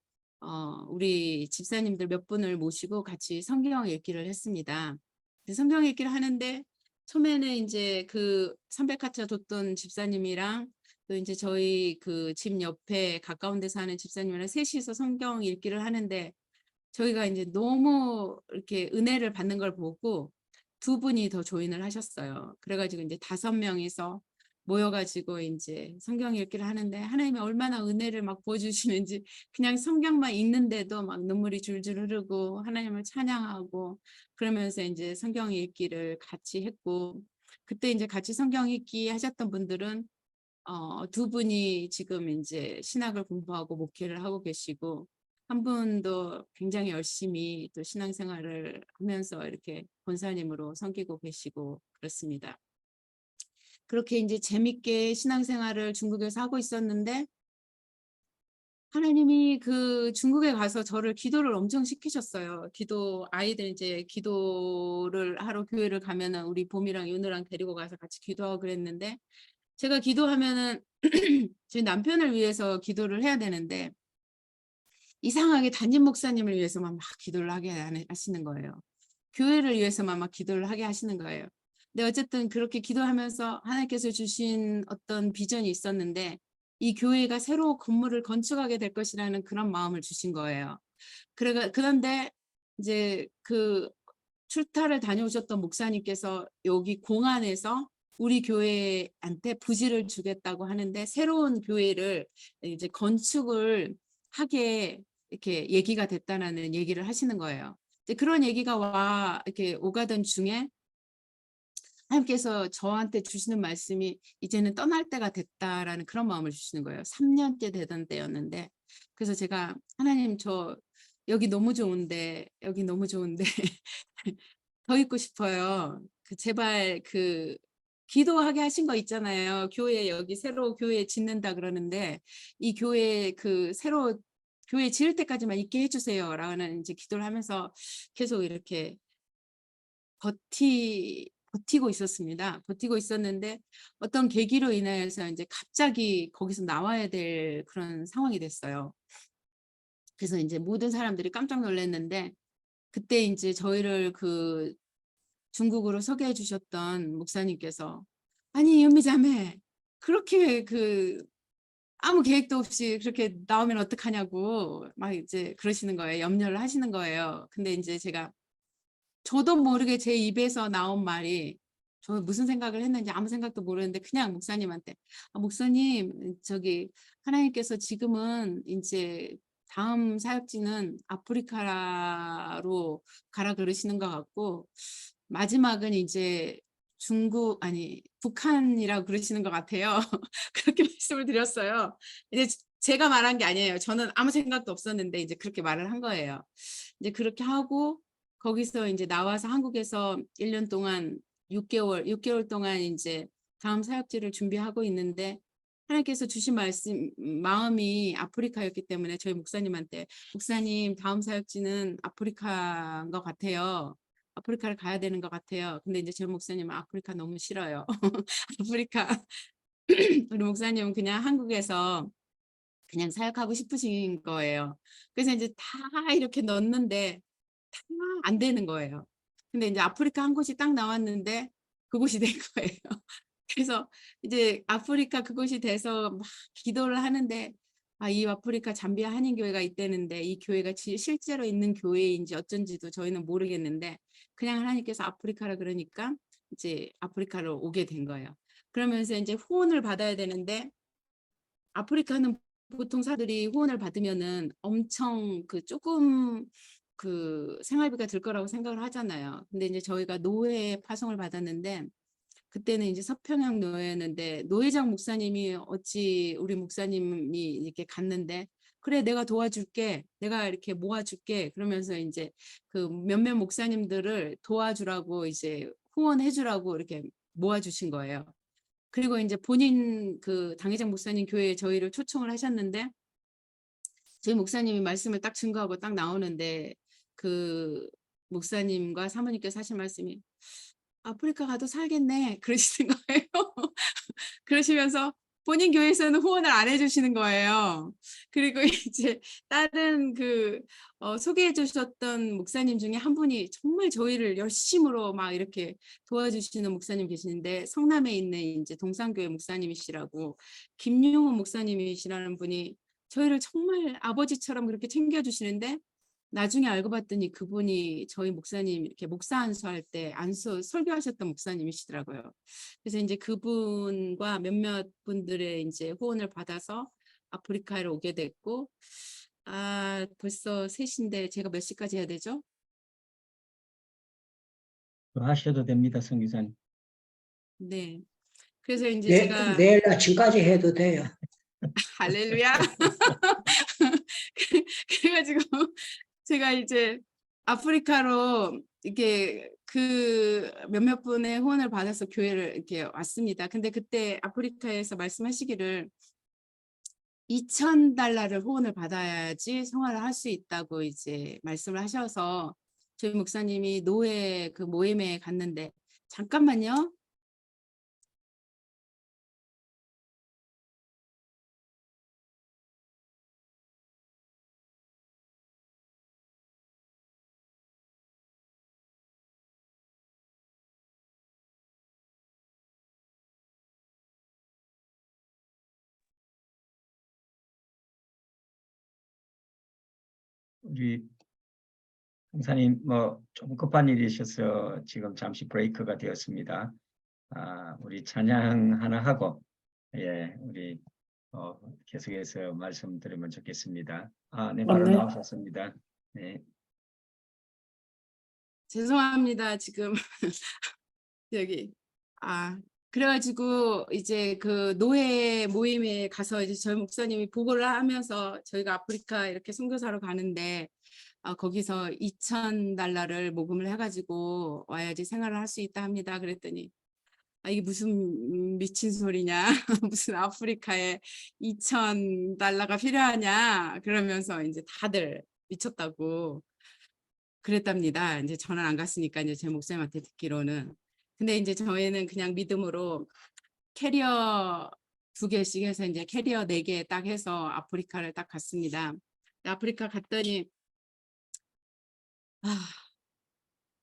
우리 집사님들 몇 분을 모시고 같이 성경 읽기를 했습니다. 성경 읽기를 하는데 처음에는 이제 그 300화차 뒀던 집사님이랑 또 이제 저희 그 집 옆에 가까운 데 사는 집사님이랑 셋이서 성경 읽기를 하는데 저희가 이제 너무 이렇게 은혜를 받는 걸 보고 두 분이 더 조인을 하셨어요. 그래가지고 이제 5명이서 모여가지고 이제 성경 읽기를 하는데 하나님이 얼마나 은혜를 막 보여주시는지 그냥 성경만 읽는데도 막 눈물이 줄줄 흐르고 하나님을 찬양하고 그러면서 이제 성경 읽기를 같이 했고 그때 이제 같이 성경 읽기 하셨던 분들은 두 분이 지금 이제 신학을 공부하고 목회를 하고 계시고 한 분도 굉장히 열심히 또 신앙생활을 하면서 이렇게 권사님으로 섬기고 계시고 그렇습니다. 그렇게 이제 재밌게 신앙생활을 중국에서 하고 있었는데 하나님이 그 중국에 가서 저를 기도를 엄청 시키셨어요. 아이들 이제 기도를 하러 교회를 가면은 우리 봄이랑 윤우랑 데리고 가서 같이 기도하고 그랬는데 제가 기도하면은 제 남편을 위해서 기도를 해야 되는데 이상하게 담임 목사님을 위해서만 막 기도를 하게 하시는 거예요. 교회를 위해서만 막 기도를 하게 하시는 거예요. 근데 어쨌든 그렇게 기도하면서 하나님께서 주신 어떤 비전이 있었는데 이 교회가 새로 건물을 건축하게 될 것이라는 그런 마음을 주신 거예요. 그런데 이제 그 출타를 다녀오셨던 목사님께서 여기 공안에서 우리 교회한테 부지를 주겠다고 하는데 새로운 교회를 이제 건축을 하게 이렇게 얘기가 됐다라는 얘기를 하시는 거예요. 이제 그런 얘기가 이렇게 오가던 중에 하나님께서 저한테 주시는 말씀이 이제는 떠날 때가 됐다라는 그런 마음을 주시는 거예요. 3년째 되던 때였는데 그래서 제가 하나님 저 여기 너무 좋은데 더 있고 싶어요. 제발 기도하게 하신 거 있잖아요. 교회 여기 새로 교회 짓는다 그러는데 이 교회 새로 교회 지을 때까지만 있게 해주세요라는 이제 기도를 하면서 계속 이렇게 버티고 있었습니다. 버티고 있었는데 어떤 계기로 인해서 이제 갑자기 거기서 나와야 될 그런 상황이 됐어요. 그래서 이제 모든 사람들이 깜짝 놀랐는데 그때 이제 저희를 중국으로 소개해 주셨던 목사님께서 아니 연미자매 그렇게 아무 계획도 없이 그렇게 나오면 어떡하냐고 막 이제 그러시는 거예요. 염려를 하시는 거예요. 근데 이제 저도 모르게 제 입에서 나온 말이 저 무슨 생각을 했는지 아무 생각도 모르는데 그냥 목사님한테 목사님 저기 하나님께서 지금은 이제 다음 사역지는 아프리카로 가라 그러시는 것 같고 마지막은 이제 북한이라고 그러시는 것 같아요. 그렇게 말씀을 드렸어요. 이제 제가 말한 게 아니에요. 저는 아무 생각도 없었는데 이제 그렇게 말을 한 거예요. 이제 그렇게 하고 거기서 이제 나와서 한국에서 1년 동안 6개월 동안 이제 다음 사역지를 준비하고 있는데 하나님께서 주신 마음이 아프리카였기 때문에 저희 목사님한테 목사님 다음 사역지는 아프리카인 것 같아요. 아프리카를 가야 되는 것 같아요. 근데 이제 저희 목사님은 아프리카 너무 싫어요. 아프리카 우리 목사님은 그냥 한국에서 그냥 사역하고 싶으신 거예요. 그래서 이제 다 이렇게 넣었는데 다 안 되는 거예요. 근데 이제 아프리카 한 곳이 딱 나왔는데 그곳이 된 거예요. 그래서 이제 아프리카 그곳이 돼서 막 기도를 하는데 이 아프리카 잠비아 한인교회가 있다는데 이 교회가 실제로 있는 교회인지 어쩐지도 저희는 모르겠는데 그냥 하나님께서 아프리카라 그러니까 이제 아프리카로 오게 된 거예요. 그러면서 이제 후원을 받아야 되는데 아프리카는 보통 사람들이 후원을 받으면은 엄청 조금 생활비가 들 거라고 생각을 하잖아요. 근데 이제 저희가 노회 파송을 받았는데 그때는 이제 서평양 노회였는데 노회장 목사님이 어찌 우리 목사님이 이렇게 갔는데 그래 내가 도와줄게 내가 이렇게 모아줄게 그러면서 이제 몇몇 목사님들을 도와주라고 이제 후원해주라고 이렇게 모아주신 거예요. 그리고 이제 본인 당회장 목사님 교회에 저희를 초청을 하셨는데 저희 목사님이 말씀을 딱 증거하고 딱 나오는데 목사님과 사모님께서 하신 말씀이 아프리카 가도 살겠네 그러시는 거예요. 그러시면서 본인 교회에서는 후원을 안 해주시는 거예요. 그리고 이제 다른 소개해 주셨던 목사님 중에 한 분이 정말 저희를 열심으로 막 이렇게 도와주시는 목사님 계시는데 성남에 있는 이제 동산교회 목사님이시라고 김용훈 목사님이시라는 분이 저희를 정말 아버지처럼 그렇게 챙겨주시는데 나중에 알고 봤더니 그분이 저희 목사님 이렇게 목사 안수할 때 설교하셨던 목사님이시더라고요. 그래서 이제 그분과 몇몇 분들의 이제 후원을 받아서 아프리카에 오게 됐고, 벌써 3시인데 제가 몇 시까지 해야 되죠? 하셔도 됩니다, 성기사님. 네. 그래서 이제 네, 제가 내일 아침까지 해도 돼요. 할렐루야. 그래가지고 제가 이제 아프리카로 이렇게 몇몇 분의 후원을 받아서 교회를 이렇게 왔습니다. 근데 그때 아프리카에서 말씀하시기를 $2,000를 후원을 받아야지 생활을 할 수 있다고 이제 말씀을 하셔서 저희 목사님이 노회 모임에 갔는데 잠깐만요. 우리 형사님 좀 급한 일이 있어서 지금 잠시 브레이크가 되었습니다. 우리 찬양 하나 하고 우리 계속해서 말씀드리면 좋겠습니다. 네, 바로 네. 나오셨습니다. 네. 죄송합니다. 지금 여기 그래가지고 이제 노회 모임에 가서 이제 저희 목사님이 보고를 하면서 저희가 아프리카 이렇게 선교사로 가는데 거기서 $2,000를 모금을 해가지고 와야지 생활을 할 수 있다 합니다. 그랬더니 이게 무슨 미친 소리냐? 무슨 아프리카에 $2,000가 필요하냐? 그러면서 이제 다들 미쳤다고 그랬답니다. 이제 저는 안 갔으니까 이제 제 목사님한테 듣기로는. 근데 이제 저희는 그냥 믿음으로 캐리어 2개씩 해서 이제 캐리어 4개 딱 해서 아프리카를 딱 갔습니다. 아프리카 갔더니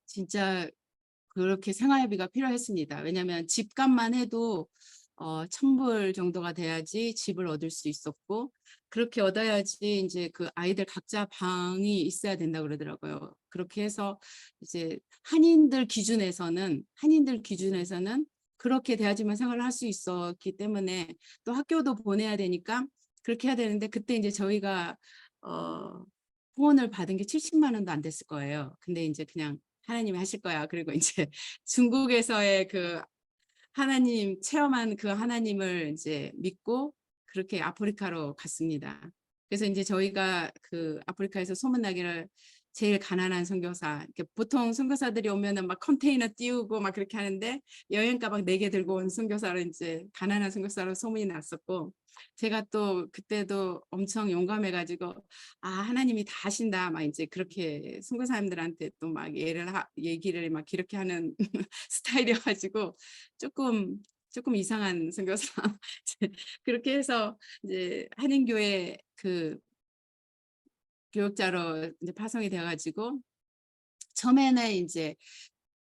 진짜 그렇게 생활비가 필요했습니다. 왜냐하면 집값만 해도 $1,000 정도가 돼야지 집을 얻을 수 있었고, 그렇게 얻어야지 이제 그 아이들 각자 방이 있어야 된다 그러더라고요. 그렇게 해서 이제 한인들 기준에서는 그렇게 돼야지만 생활을 할 수 있었기 때문에 또 학교도 보내야 되니까 그렇게 해야 되는데, 그때 이제 저희가 후원을 받은 게 70만 원도 안 됐을 거예요. 근데 이제 그냥 하나님이 하실 거야. 그리고 이제 중국에서의 그 하나님 체험한 그 하나님을 이제 믿고 그렇게 아프리카로 갔습니다. 그래서 이제 저희가 그 아프리카에서 소문나기를 제일 가난한 선교사, 이렇게 보통 선교사들이 오면은 막 컨테이너 띄우고 막 그렇게 하는데 여행 가방 4개 들고 온 선교사로 이제 가난한 선교사로 소문이 났었고, 제가 또 그때도 엄청 용감해가지고 하나님이 다 하신다 막 이제 그렇게 선교사님들한테 또 막 얘기를 막 그렇게 하는 스타일이어가지고 조금 이상한 선교사. 그렇게 해서 이제 한인교회 그 교육자로 이제 파송이 되어가지고, 처음에는 이제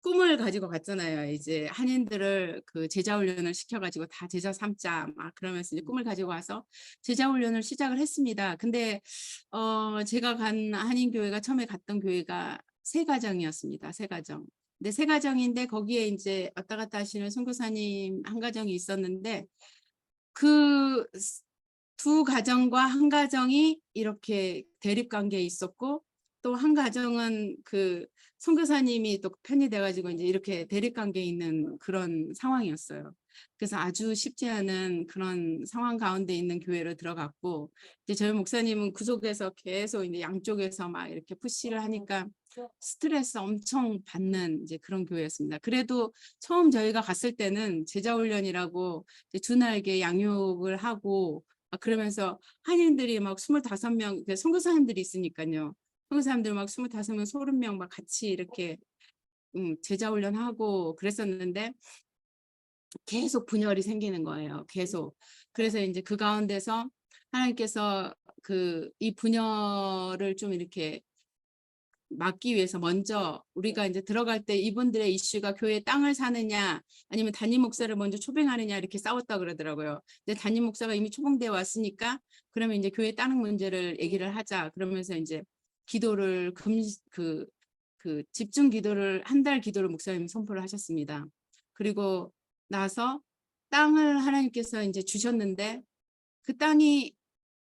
꿈을 가지고 갔잖아요. 이제 한인들을 그 제자 훈련을 시켜가지고 다 제자 삼자 막 그러면서 이제 꿈을 가지고 와서 제자 훈련을 시작을 했습니다. 근데 제가 간 한인교회가 처음에 갔던 교회가 3가정이었습니다. 3가정. 근데 3가정인데 거기에 이제 왔다 갔다 하시는 선교사님 한 가정이 있었는데, 그 2가정과 한 가정이 이렇게 대립 관계에 있었고, 또 한 가정은 그 선교사님이 또 편이 돼가지고 이제 이렇게 대립 관계에 있는 그런 상황이었어요. 그래서 아주 쉽지 않은 그런 상황 가운데 있는 교회로 들어갔고, 이제 저희 목사님은 그 속에서 계속 이제 양쪽에서 막 이렇게 푸시를 하니까 스트레스 엄청 받는 이제 그런 교회였습니다. 그래도 처음 저희가 갔을 때는 제자 훈련이라고 이제 주 날개 양육을 하고 그러면서 한인들이 막 25명, 선교사님들이 있으니까요. 선교사님들 막 25명, 30명 막 같이 이렇게 제자 훈련하고 그랬었는데 계속 분열이 생기는 거예요. 계속. 그래서 이제 그 가운데서 하나님께서 이 분열을 좀 이렇게 막기 위해서 먼저 우리가 이제 들어갈 때 이분들의 이슈가 교회 땅을 사느냐 아니면 담임 목사를 먼저 초빙하느냐 이렇게 싸웠다 그러더라고요. 근데 담임 목사가 이미 초빙되어 왔으니까 그러면 이제 교회 땅 문제를 얘기를 하자. 그러면서 이제 기도를 집중 기도를 1달 기도를 목사님이 선포를 하셨습니다. 그리고 나서 땅을 하나님께서 이제 주셨는데 그 땅이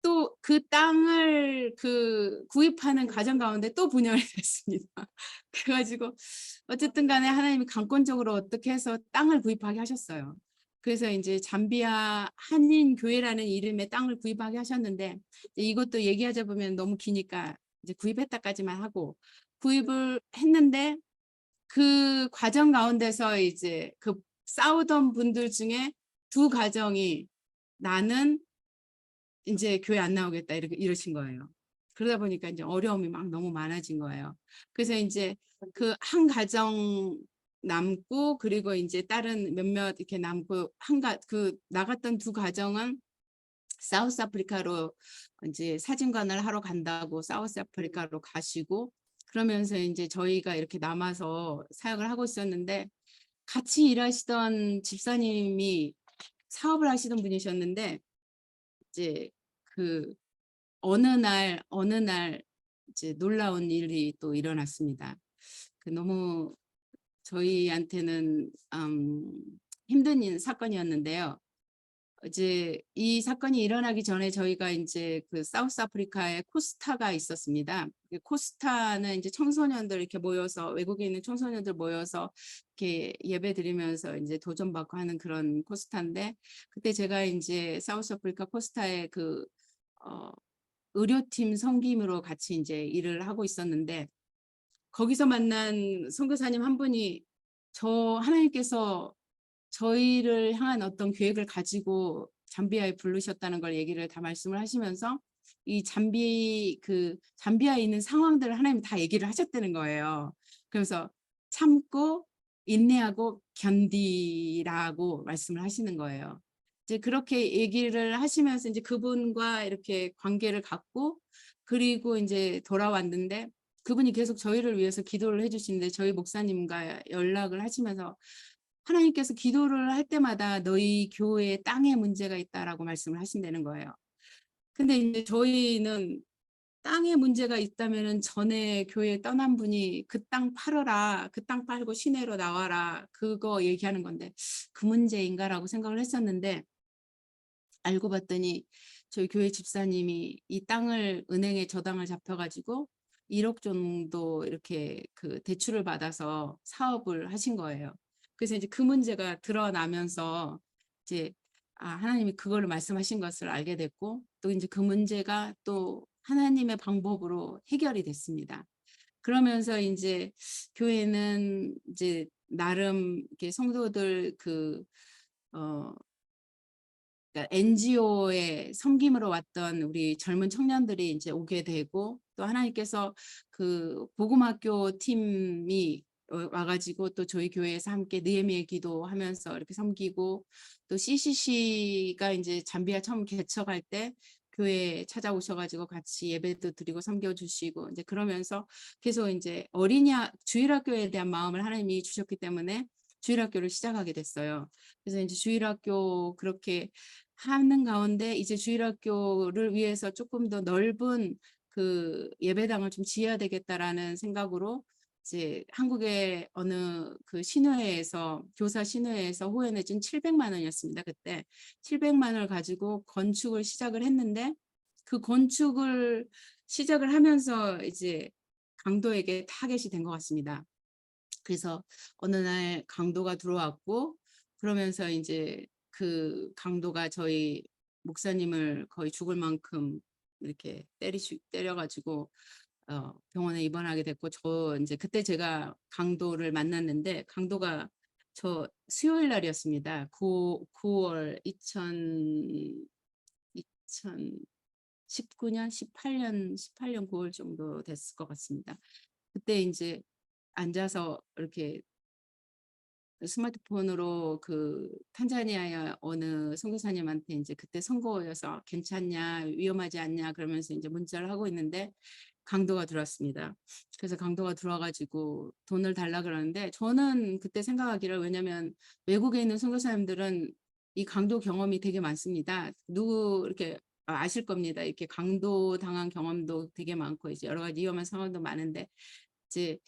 또 그 땅을 구입하는 과정 가운데 또 분열이 됐습니다. 그래가지고 어쨌든 간에 하나님이 강권적으로 어떻게 해서 땅을 구입하게 하셨어요. 그래서 이제 잠비아 한인교회라는 이름의 땅을 구입하게 하셨는데, 이것도 얘기하자 보면 너무 기니까 이제 구입했다까지만 하고, 구입을 했는데 그 과정 가운데서 이제 그 싸우던 분들 중에 2가정이 나는 이제 교회 안 나오겠다 이러신 거예요. 그러다 보니까 이제 어려움이 막 너무 많아진 거예요. 그래서 이제 그 한 가정 남고, 그리고 이제 다른 몇몇 이렇게 남고, 나갔던 2가정은 사우스 아프리카로 이제 사진관을 하러 간다고 사우스 아프리카로 가시고, 그러면서 이제 저희가 이렇게 남아서 사역을 하고 있었는데, 같이 일하시던 집사님이 사업을 하시던 분이셨는데, 이제 어느 날 이제 놀라운 일이 또 일어났습니다. 너무 저희한테는 힘든 사건이었는데요. 이제 이 사건이 일어나기 전에 저희가 이제 사우스 아프리카에 코스타가 있었습니다. 코스타는 이제 청소년들 이렇게 모여서, 외국에 있는 청소년들 모여서 이렇게 예배 드리면서 이제 도전받고 하는 그런 코스타인데, 그때 제가 이제 사우스 아프리카 코스타에 의료팀 섬김으로 같이 이제 일을 하고 있었는데 거기서 만난 선교사님 한 분이 하나님께서 저희를 향한 어떤 계획을 가지고 잠비아에 부르셨다는 걸 얘기를 다 말씀을 하시면서 이 잠비아에 있는 상황들을 하나님 다 얘기를 하셨다는 거예요. 그래서 참고 인내하고 견디라고 말씀을 하시는 거예요. 이제 그렇게 얘기를 하시면서 이제 그분과 이렇게 관계를 갖고 그리고 이제 돌아왔는데 그분이 계속 저희를 위해서 기도를 해주시는데 저희 목사님과 연락을 하시면서 하나님께서 기도를 할 때마다 너희 교회에 땅에 문제가 있다라고 말씀을 하신다는 거예요. 근데 이제 저희는 땅에 문제가 있다면은 전에 교회 떠난 분이 그 땅 팔아라, 그 땅 팔고 시내로 나와라 그거 얘기하는 건데 그 문제인가라고 생각을 했었는데 알고 봤더니 저희 교회 집사님이 이 땅을 은행에 저당을 잡혀가지고 1억 정도 이렇게 그 대출을 받아서 사업을 하신 거예요. 그래서 이제 그 문제가 드러나면서 이제 하나님이 그거를 말씀하신 것을 알게 됐고 또 이제 그 문제가 또 하나님의 방법으로 해결이 됐습니다. 그러면서 이제 교회는 이제 나름 이렇게 성도들 그러니까 NGO에 섬김으로 왔던 우리 젊은 청년들이 이제 오게 되고 또 하나님께서 그 복음학교 팀이 와가지고 또 저희 교회에서 함께 느헤미야 기도하면서 이렇게 섬기고 또 CCC가 이제 잠비아 처음 개척할 때 교회에 찾아오셔가지고 같이 예배도 드리고 섬겨주시고 이제 그러면서 계속 이제 주일학교에 대한 마음을 하나님이 주셨기 때문에 주일학교를 시작하게 됐어요. 그래서 이제 주일학교 그렇게 하는 가운데 이제 주일학교를 위해서 조금 더 넓은 그 예배당을 좀 지어야 되겠다라는 생각으로 이제 한국의 어느 그 교사 신회에서 후원해준 700만 원이었습니다. 그때 700만 원을 가지고 건축을 시작을 했는데 그 건축을 시작을 하면서 이제 강도에게 타겟이 된 것 같습니다. 그래서 어느 날 강도가 들어왔고 그러면서 이제 그 강도가 저희 목사님을 거의 죽을 만큼 이렇게 때려가지고 병원에 입원하게 됐고 이제 그때 제가 강도를 만났는데 강도가 저 수요일 날이었습니다. 9월 2019년 18년 9월 정도 됐을 것 같습니다. 그때 이제 앉아서 이렇게 스마트폰으로 그 탄자니아의 어느 선교사님한테 이제 그때 선거여서 괜찮냐 위험하지 않냐 그러면서 이제 문자를 하고 있는데 강도가 들어왔습니다. 그래서 강도가 들어와가지고 돈을 달라 그러는데 저는 그때 생각하기를 왜냐면 외국에 있는 선교사님들은 이 강도 경험이 되게 많습니다. 이렇게 아실 겁니다. 이렇게 강도 당한 경험도 되게 많고 이제 여러 가지 위험한 상황도 많은데 이제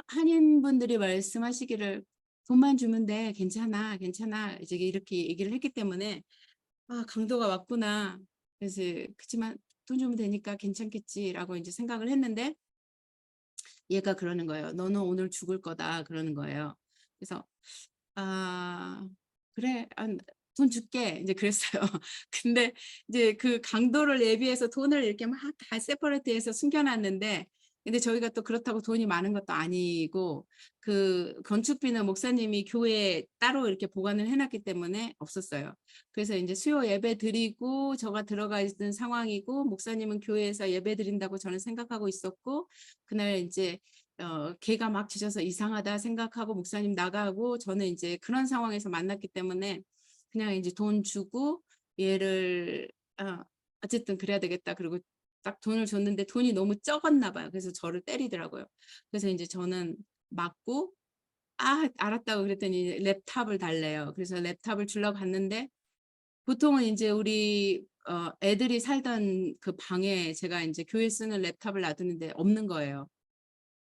한인분들이 말씀하시기를 돈만 주면 돼 괜찮아 이제 이렇게 얘기를 했기 때문에 강도가 왔구나. 그래서 그치만 돈 주면 되니까 괜찮겠지라고 이제 생각을 했는데 얘가 그러는 거예요. 너는 오늘 죽을 거다 그러는 거예요. 그래서 그래 돈 줄게 이제 그랬어요. 근데 이제 그 강도를 예비해서 돈을 이렇게 막 다 세퍼레이트해서 숨겨놨는데 근데 저희가 또 그렇다고 돈이 많은 것도 아니고 그 건축비는 목사님이 교회에 따로 이렇게 보관을 해놨기 때문에 없었어요. 그래서 이제 수요 예배 드리고 저가 들어가 있는 상황이고 목사님은 교회에서 예배 드린다고 저는 생각하고 있었고 그날 이제 개가 막 짖어서 이상하다 생각하고 목사님 나가고 저는 이제 그런 상황에서 만났기 때문에 그냥 이제 돈 주고 얘를 어쨌든 그래야 되겠다. 그리고 딱 돈을 줬는데 돈이 너무 적었나 봐요. 그래서 저를 때리더라고요. 그래서 이제 저는 맞고 알았다고 그랬더니 랩탑을 달래요. 그래서 랩탑을 주려고 갔는데 보통은 이제 우리 애들이 살던 그 방에 제가 이제 교회 쓰는 랩탑을 놔두는데 없는 거예요.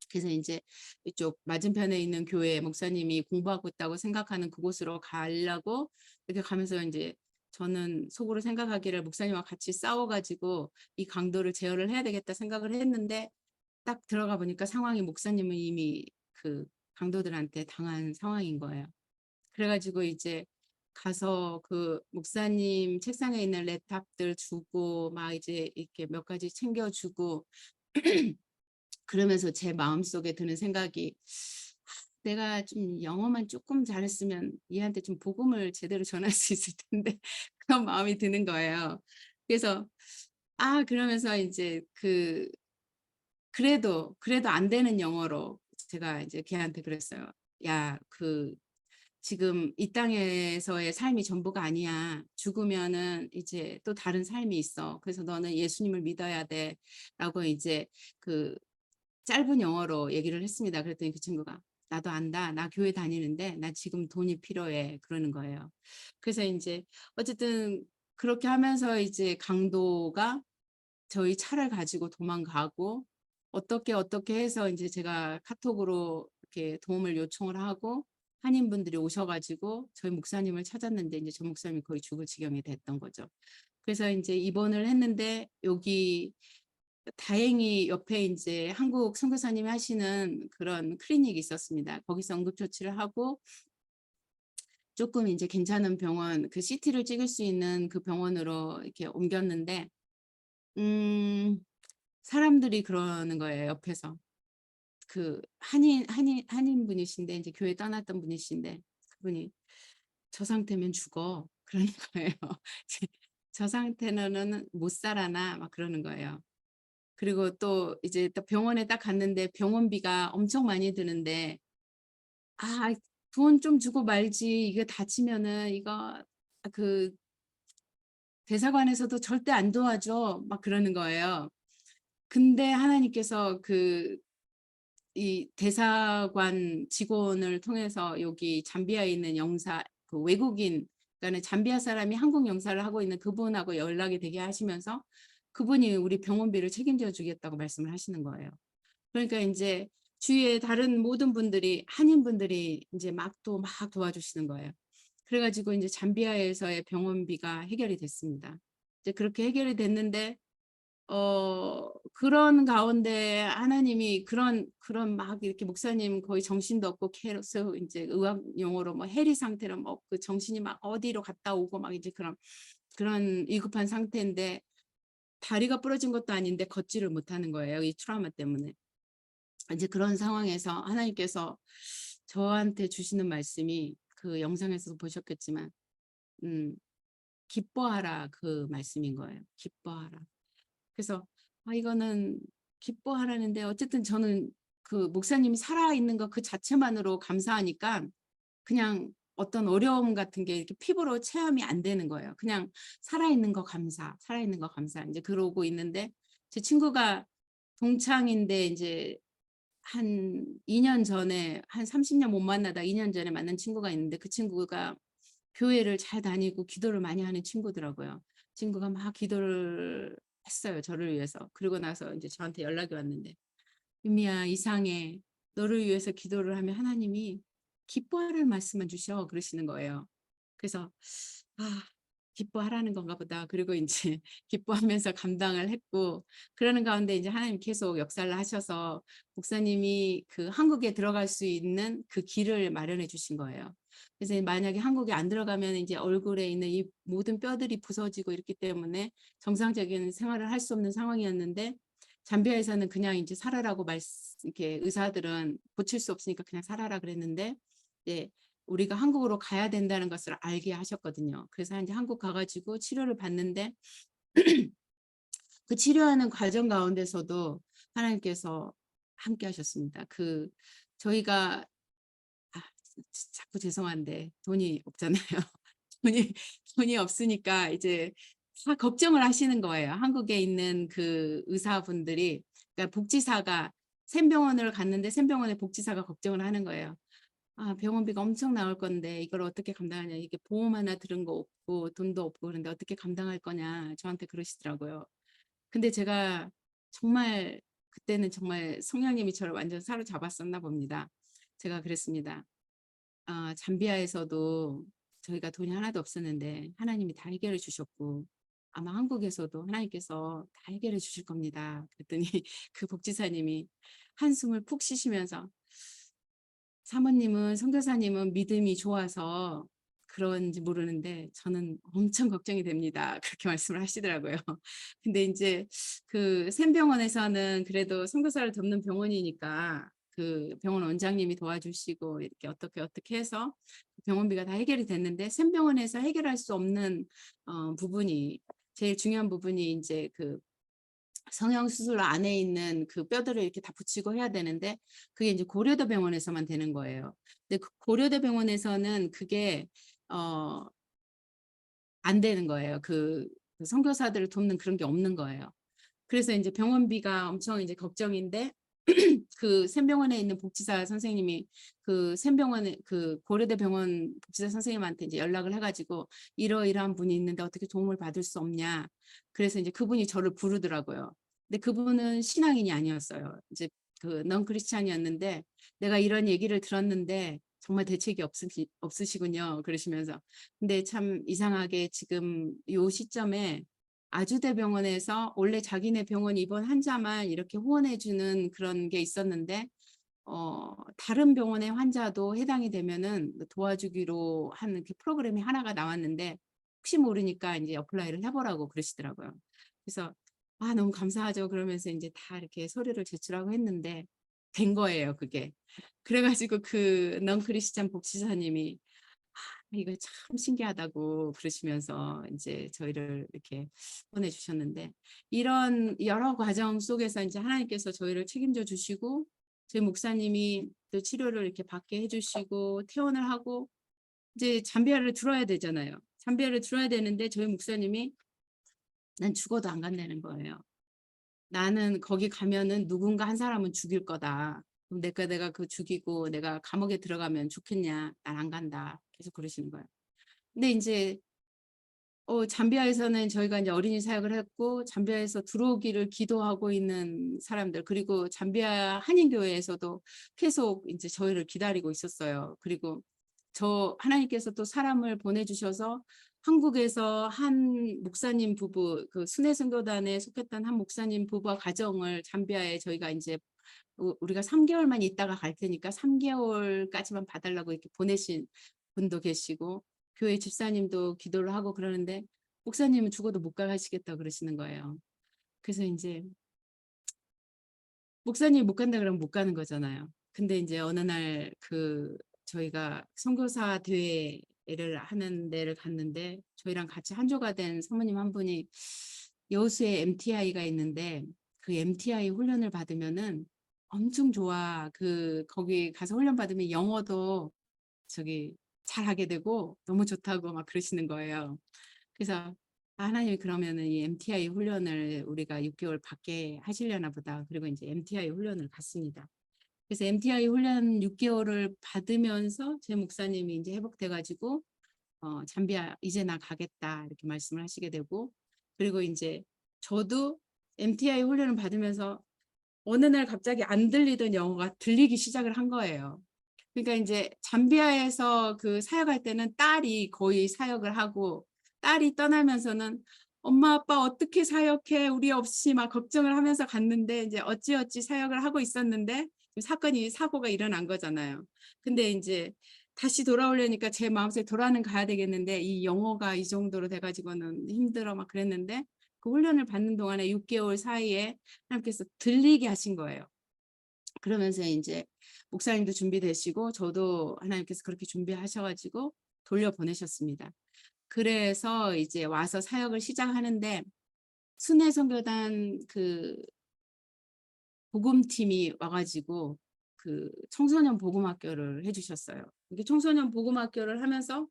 그래서 이제 이쪽 맞은편에 있는 교회 목사님이 공부하고 있다고 생각하는 그곳으로 가려고 이렇게 가면서 이제 저는 속으로 생각하기를 목사님과 같이 싸워가지고 이 강도를 제어를 해야 되겠다 생각을 했는데 딱 들어가 보니까 상황이 목사님은 이미 그 강도들한테 당한 상황인 거예요. 그래가지고 이제 가서 그 목사님 책상에 있는 랩탑들 주고 막 이제 이렇게 몇 가지 챙겨주고 그러면서 제 마음속에 드는 생각이 내가 좀 영어만 조금 잘했으면 얘한테 좀 복음을 제대로 전할 수 있을 텐데 그런 마음이 드는 거예요. 그래서 그러면서 이제 그래도 안 되는 영어로 제가 이제 걔한테 그랬어요. 야, 지금 이 땅에서의 삶이 전부가 아니야. 죽으면은 이제 또 다른 삶이 있어. 그래서 너는 예수님을 믿어야 돼. 라고 이제 그 짧은 영어로 얘기를 했습니다. 그랬더니 그 친구가 나도 안다. 나 교회 다니는데 나 지금 돈이 필요해. 그러는 거예요. 그래서 이제 어쨌든 그렇게 하면서 이제 강도가 저희 차를 가지고 도망가고 어떻게 해서 이제 제가 카톡으로 이렇게 도움을 요청을 하고 한인분들이 오셔가지고 저희 목사님을 찾았는데 이제 저 목사님이 거의 죽을 지경이 됐던 거죠. 그래서 이제 입원을 했는데 여기 다행히 옆에 이제 한국 선교사님이 하시는 그런 클리닉이 있었습니다. 거기서 응급조치를 하고 조금 이제 괜찮은 병원, 그 CT를 찍을 수 있는 그 병원으로 이렇게 옮겼는데 사람들이 그러는 거예요, 옆에서. 그 한인 분이신데 이제 교회 떠났던 분이신데 그분이 저 상태면 죽어. 그러는 거예요. 저 상태는 못 살아나 막 그러는 거예요. 그리고 또 이제 또 병원에 딱 갔는데 병원비가 엄청 많이 드는데 돈 좀 주고 말지. 이거 다치면은 이거 그 대사관에서도 절대 안 도와줘. 막 그러는 거예요. 근데 하나님께서 이 대사관 직원을 통해서 여기 잠비아에 있는 영사, 그 외국인, 그러니까 잠비아 사람이 한국 영사를 하고 있는 그분하고 연락이 되게 하시면서 그분이 우리 병원비를 책임져 주겠다고 말씀을 하시는 거예요. 그러니까 이제 주위에 다른 모든 분들이, 한인분들이 이제 막 도와주시는 거예요. 그래가지고 이제 잠비아에서의 병원비가 해결이 됐습니다. 이제 그렇게 해결이 됐는데 그런 가운데 하나님이 그런 막 이렇게 목사님 거의 정신도 없고 계속 이제 의학 용어로 뭐 해리 상태로 뭐 그 정신이 막 어디로 갔다 오고 막 이제 그런 위급한 상태인데 다리가 부러진 것도 아닌데 걷지를 못하는 거예요. 이 트라우마 때문에. 이제 그런 상황에서 하나님께서 저한테 주시는 말씀이 그 영상에서도 보셨겠지만 기뻐하라 그 말씀인 거예요. 기뻐하라. 그래서 이거는 기뻐하라는데 어쨌든 저는 그 목사님이 살아있는 것 그 자체만으로 감사하니까 그냥 어떤 어려움 같은 게 이렇게 피부로 체험이 안 되는 거예요. 그냥 살아있는 거 감사, 살아있는 거 감사. 이제 그러고 있는데 제 친구가 동창인데 이제 한 2년 전에 한 30년 못 만나다 2년 전에 만난 친구가 있는데 그 친구가 교회를 잘 다니고 기도를 많이 하는 친구더라고요. 친구가 막 기도를 했어요. 저를 위해서. 그리고 나서 이제 저한테 연락이 왔는데 유미야 이상해. 너를 위해서 기도를 하면 하나님이 기뻐하라는 말씀만 주셔. 그러시는 거예요. 그래서 기뻐하라는 건가 보다. 그리고 이제 기뻐하면서 감당을 했고 그러는 가운데 이제 하나님 계속 역사를 하셔서 목사님이 그 한국에 들어갈 수 있는 그 길을 마련해 주신 거예요. 그래서 만약에 한국에 안 들어가면 이제 얼굴에 있는 이 모든 뼈들이 부서지고 이렇기 때문에 정상적인 생활을 할 수 없는 상황이었는데 잠비아에서는 그냥 이제 살아라고 이렇게 의사들은 고칠 수 없으니까 그냥 살아라 그랬는데 이제 우리가 한국으로 가야 된다는 것을 알게 하셨거든요. 그래서 이제 한국 가가지고 치료를 받는데 그 치료하는 과정 가운데서도 하나님께서 함께 하셨습니다. 저희가 자꾸 죄송한데 돈이 없잖아요. 돈이 없으니까 이제 다 걱정을 하시는 거예요. 한국에 있는 그 의사분들이, 그러니까 복지사가 샘병원을 갔는데 샘병원의 복지사가 걱정을 하는 거예요. 병원비가 엄청 나올 건데 이걸 어떻게 감당하냐. 이게 보험 하나 들은 거 없고 돈도 없고 그런데 어떻게 감당할 거냐. 저한테 그러시더라고요. 근데 제가 정말 그때는 정말 성령님이 저를 완전 사로잡았었나 봅니다. 제가 그랬습니다. 잠비아에서도 저희가 돈이 하나도 없었는데 하나님이 다 해결해 주셨고 아마 한국에서도 하나님께서 다 해결해 주실 겁니다. 그랬더니 그 복지사님이 한숨을 푹 쉬시면서 사모님은 선교사님은 믿음이 좋아서 그런지 모르는데 저는 엄청 걱정이 됩니다. 그렇게 말씀을 하시더라고요. 근데 이제 그 샘병원에서는 그래도 선교사를 돕는 병원이니까 그 병원 원장님이 도와주시고 이렇게 어떻게 해서 병원비가 다 해결이 됐는데 샘병원에서 해결할 수 없는 부분이 제일 중요한 부분이 이제 그 성형수술 안에 있는 그 뼈들을 이렇게 다 붙이고 해야 되는데 그게 이제 고려대 병원에서만 되는 거예요. 근데 그 고려대 병원에서는 그게 안 되는 거예요. 그 선교사들을 돕는 그런 게 없는 거예요. 그래서 이제 병원비가 엄청 이제 걱정인데 그 샘병원에 있는 복지사 선생님이 그 샘병원에 그 고려대 병원 복지사 선생님한테 이제 연락을 해가지고 이러이러한 분이 있는데 어떻게 도움을 받을 수 없냐. 그래서 이제 그분이 저를 부르더라고요. 근데 그분은 신앙인이 아니었어요. 이제 그 넌 크리스찬이었는데 내가 이런 얘기를 들었는데 정말 대책이 없으시군요. 그러시면서 근데 참 이상하게 지금 요 시점에 아주대병원에서 원래 자기네 병원 입원 환자만 이렇게 후원해주는 그런 게 있었는데 다른 병원의 환자도 해당이 되면은 도와주기로 하는 그 프로그램이 하나가 나왔는데 혹시 모르니까 이제 어플라이를 해보라고 그러시더라고요. 그래서 아 너무 감사하죠. 그러면서 이제 다 이렇게 서류를 제출하고 했는데 된 거예요, 그게. 그래가지고 그 넌크리스찬 복지사님이 이거 참 신기하다고 그러시면서 이제 저희를 이렇게 보내주셨는데 이런 여러 과정 속에서 이제 하나님께서 저희를 책임져 주시고 저희 목사님이 또 치료를 이렇게 받게 해주시고 퇴원을 하고 이제 잠비아를 들어야 되잖아요. 잠비아를 들어야 되는데 저희 목사님이 난 죽어도 안 간다는 거예요. 나는 거기 가면은 누군가 한 사람은 죽일 거다. 그럼 내가 그 죽이고 내가 감옥에 들어가면 좋겠냐? 난 안 간다. 계속 그러시는 거예요. 근데 이제 잠비아에서는 저희가 이제 어린이 사역을 했고 잠비아에서 들어오기를 기도하고 있는 사람들 그리고 잠비아 한인교회에서도 계속 이제 저희를 기다리고 있었어요. 그리고 하나님께서 또 사람을 보내주셔서 한국에서 한 목사님 부부 그 순회선교단에 속했던 한 목사님 부부와 가정을 잠비아에 저희가 이제 우리가 3개월만 있다가 갈 테니까 3개월까지만 봐달라고 이렇게 보내신 분도 계시고 교회 집사님도 기도를 하고 그러는데 목사님은 죽어도 못 가시겠다 그러시는 거예요. 그래서 이제 목사님이 못 간다 그러면 못 가는 거잖아요. 근데 이제 어느 날 그 저희가 선교사 대회를 하는 데를 갔는데 저희랑 같이 한조가 된 사모님 한 분이 여수에 MTI가 있는데 그 MTI 훈련을 받으면은 엄청 좋아. 거기 가서 훈련 받으면 영어도 잘하게 되고 너무 좋다고 막 그러시는 거예요. 그래서 하나님이 그러면은 이 MTI 훈련을 우리가 6개월 받게 하시려나 보다. 그리고 이제 MTI 훈련을 갔습니다. 그래서 MTI 훈련 6개월을 받으면서 제 목사님이 이제 회복돼가지고 잠비아 이제 나 가겠다 이렇게 말씀을 하시게 되고 그리고 이제 저도 MTI 훈련을 받으면서 어느 날 갑자기 안 들리던 영어가 들리기 시작을 한 거예요. 그러니까 이제 잠비아에서 그 사역할 때는 딸이 거의 사역을 하고 딸이 떠나면서는 엄마 아빠 어떻게 사역해 우리 없이 막 걱정을 하면서 갔는데 이제 어찌어찌 사역을 하고 있었는데 사고가 일어난 거잖아요. 근데 이제 다시 돌아오려니까 제 마음속에 돌아는 가야 되겠는데 이 영어가 이 정도로 돼가지고는 힘들어 막 그랬는데 그 훈련을 받는 동안에 6개월 사이에 하나님께서 들리게 하신 거예요. 그러면서 이제 목사님도 준비되시고 저도 하나님께서 그렇게 준비하셔가지고 돌려보내셨습니다. 그래서 이제 와서 사역을 시작하는데 순회선교단 그 복음팀이 와가지고 그 청소년 복음학교를 해주셨어요. 이게 청소년 복음학교를 하면서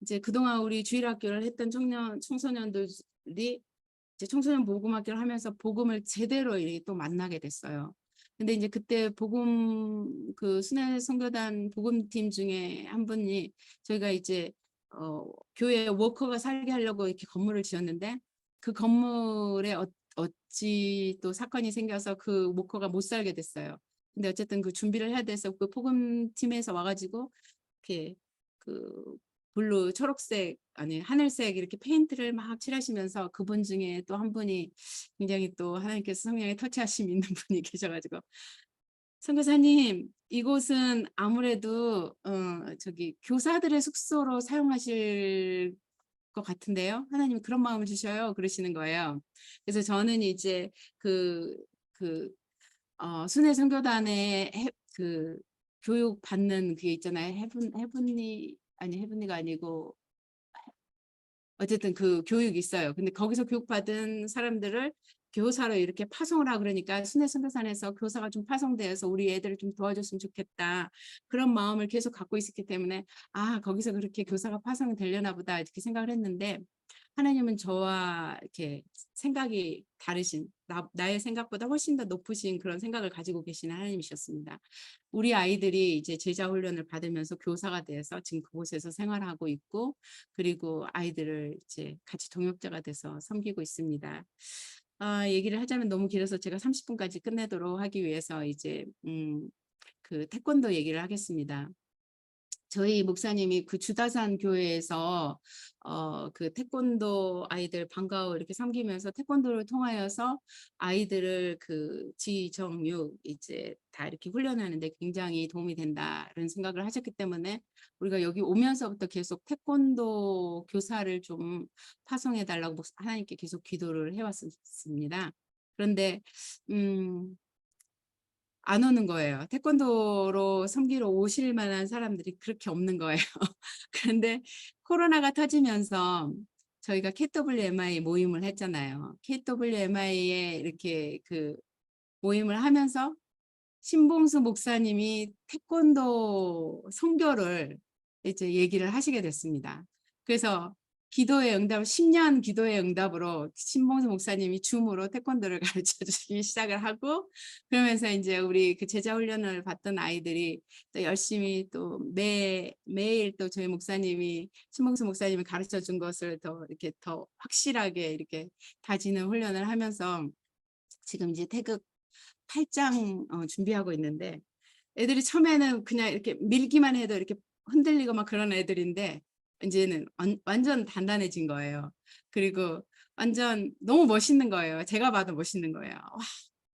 이제 그동안 우리 주일학교를 했던 청소년들이 이제 청소년 복음학교를 하면서 복음을 제대로 또 만나게 됐어요. 근데 이제 그때 그 순회선교단 복음팀 중에 한 분이 저희가 이제 교회 워커가 살게 하려고 이렇게 건물을 지었는데 그 건물에 어찌 또 사건이 생겨서 그 워커가 못 살게 됐어요. 근데 어쨌든 그 준비를 해야 돼서 그 복음팀에서 와가지고 이렇게 그 블루 초록색 아니 하늘색 이렇게 페인트를 막 칠하시면서 그분 중에 또 한 분이 굉장히 또 하나님께서 성령의 터치하심 있는 분이 계셔가지고 선교사님, 이곳은 아무래도 저기 교사들의 숙소로 사용하실 것 같은데요. 하나님이 그런 마음을 주셔요. 그러시는 거예요. 그래서 저는 이제 순회 선교단의 그 교육 받는 그게 있잖아요. 헤븐리가 아니고 어쨌든 그 교육이 있어요. 근데 거기서 교육받은 사람들을 교사로 이렇게 파송을 하고 그러니까 순회 선교사에서 교사가 좀 파송되어서 우리 애들을 좀 도와줬으면 좋겠다. 그런 마음을 계속 갖고 있었기 때문에 아, 거기서 그렇게 교사가 파송이 되려나 보다 이렇게 생각을 했는데 하나님은 저와 이렇게 생각이 다르신 나의 생각보다 훨씬 더 높으신 그런 생각을 가지고 계시는 하나님이셨습니다. 우리 아이들이 이제 제자 훈련을 받으면서 교사가 돼서 지금 그곳에서 생활하고 있고 그리고 아이들을 이제 같이 동역자가 돼서 섬기고 있습니다. 얘기를 하자면 너무 길어서 제가 30분까지 끝내도록 하기 위해서 이제 그 태권도 얘기를 하겠습니다. 저희 목사님이 그 주다산 교회에서 그 태권도 아이들 방과후 이렇게 섬기면서 태권도를 통하여서 아이들을 그 지정육 이제 다 이렇게 훈련하는데 굉장히 도움이 된다는 생각을 하셨기 때문에 우리가 여기 오면서부터 계속 태권도 교사를 좀 파송해 달라고 하나님께 계속 기도를 해왔습니다. 그런데 안 오는 거예요. 태권도로 섬기러 오실 만한 사람들이 그렇게 없는 거예요. 그런데 코로나가 터지면서 저희가 KWMI 모임을 했잖아요. KWMI에 이렇게 그 모임을 하면서 신봉수 목사님이 태권도 선교를 이제 얘기를 하시게 됐습니다. 그래서 기도의 응답, 10년 기도의 응답으로 신봉수 목사님이 줌으로 태권도를 가르쳐 주기 시작을 하고 그러면서 이제 우리 그 제자 훈련을 받던 아이들이 또 열심히 또 매일 또 저희 목사님이 신봉수 목사님이 가르쳐 준 것을 더 이렇게 더 확실하게 이렇게 다지는 훈련을 하면서 지금 이제 태극 8장 준비하고 있는데 애들이 처음에는 그냥 이렇게 밀기만 해도 이렇게 흔들리고 막 그런 애들인데 이제는 완전 단단해진 거예요. 그리고 완전 너무 멋있는 거예요. 제가 봐도 멋있는 거예요. 와,